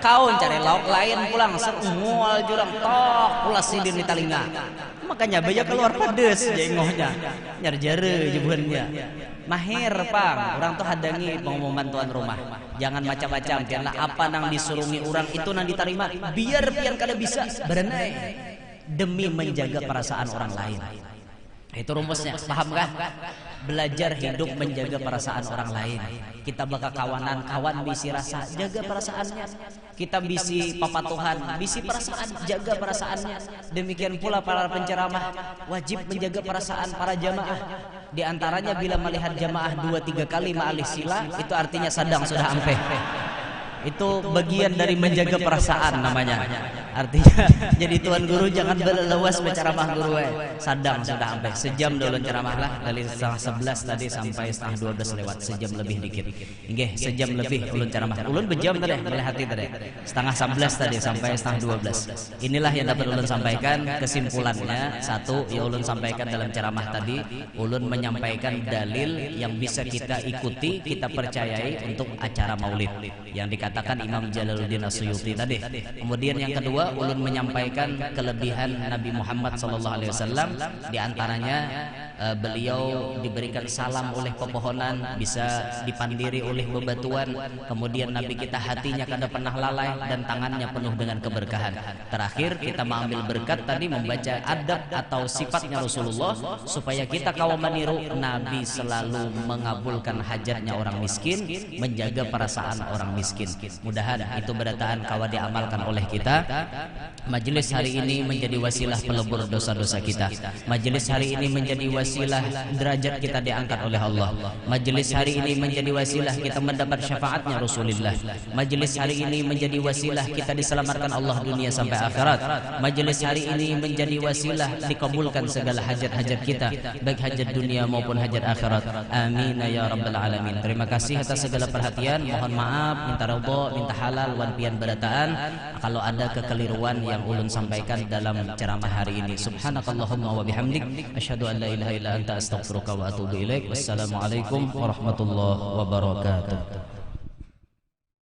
kaun cari lauk lain pulang mual jurang tok ulas sidin di talinga. Makanya banyak keluar pedes jengohnya nyarjare jebuhannya. Mahir pang orang tuh hadangi pengumuman tuan rumah. Jangan macam-macam karena apa nang disurungi orang itu nang diterima biar pian kada bisa berenai demi menjaga perasaan orang lain. Itu rumusnya, paham kan? Belajar hidup menjaga perasaan orang lain. Kita bakal kawanan, kawan bisi rasa, jaga perasaannya. Kita bisi papatuhan, bisi perasaan, jaga perasaannya. Demikian pula para penceramah wajib menjaga perasaan para jamaah. Di antaranya bila melihat jamaah 2-3 kali ma'alih sila, itu artinya sadang sudah ampe. Itu bagian dari menjaga perasaan namanya. Artinya jadi tuan guru jangan berlewas berceramah guru sadang sudah sampai sejam dulu ceramah lah dari setengah 11 tadi sampai setengah 12 lewat sejam lebih dikit. Nggih, sejam lebih ulun ceramah. Ulun bejam tadi melihati tadi. Setengah 11 tadi sampai setengah 12. Inilah yang dapat ulun sampaikan kesimpulannya. Satu, ya ulun sampaikan dalam ceramah tadi, ulun menyampaikan dalil yang bisa kita ikuti, kita percayai untuk acara Maulid yang dikatakan Imam Jalaluddin As-Suyuti tadi. Kemudian yang kedua, ulun menyampaikan kelebihan Nabi Muhammad SAW. Di antaranya beliau diberikan salam oleh pepohonan, bisa dipandiri oleh bebatuan. Kemudian Nabi kita hatinya kada pernah lalai dan tangannya penuh dengan keberkahan. Terakhir kita mengambil berkat tadi membaca adab atau sifatnya Rasulullah supaya kita kawan meniru Nabi selalu mengabulkan hajatnya orang miskin, menjaga perasaan orang miskin. Mudahan itu berataan kawan diamalkan oleh kita. Majelis hari ini menjadi wasilah pelebur dosa-dosa kita. Majelis hari ini menjadi wasilah derajat kita diangkat oleh Allah. Majelis hari ini menjadi wasilah kita mendapat syafaatnya Rasulullah. Majelis hari ini menjadi wasilah kita diselamatkan Allah dunia sampai akhirat. Majelis hari ini menjadi wasilah dikabulkan segala hajat-hajat kita, baik hajat dunia maupun hajat akhirat. Amin ya rabbal alamin. Terima kasih atas segala perhatian. Mohon maaf, minta ridha, minta halal wan pian berataan kalau ada kekeliruan yang ulun sampaikan dalam ceramah hari ini. Subhanakallahumma wa bihamdik asyhadu an la ilaha illa anta astaghfiruka wa atubu ilaik. Wassalamualaikum warahmatullahi wabarakatuh.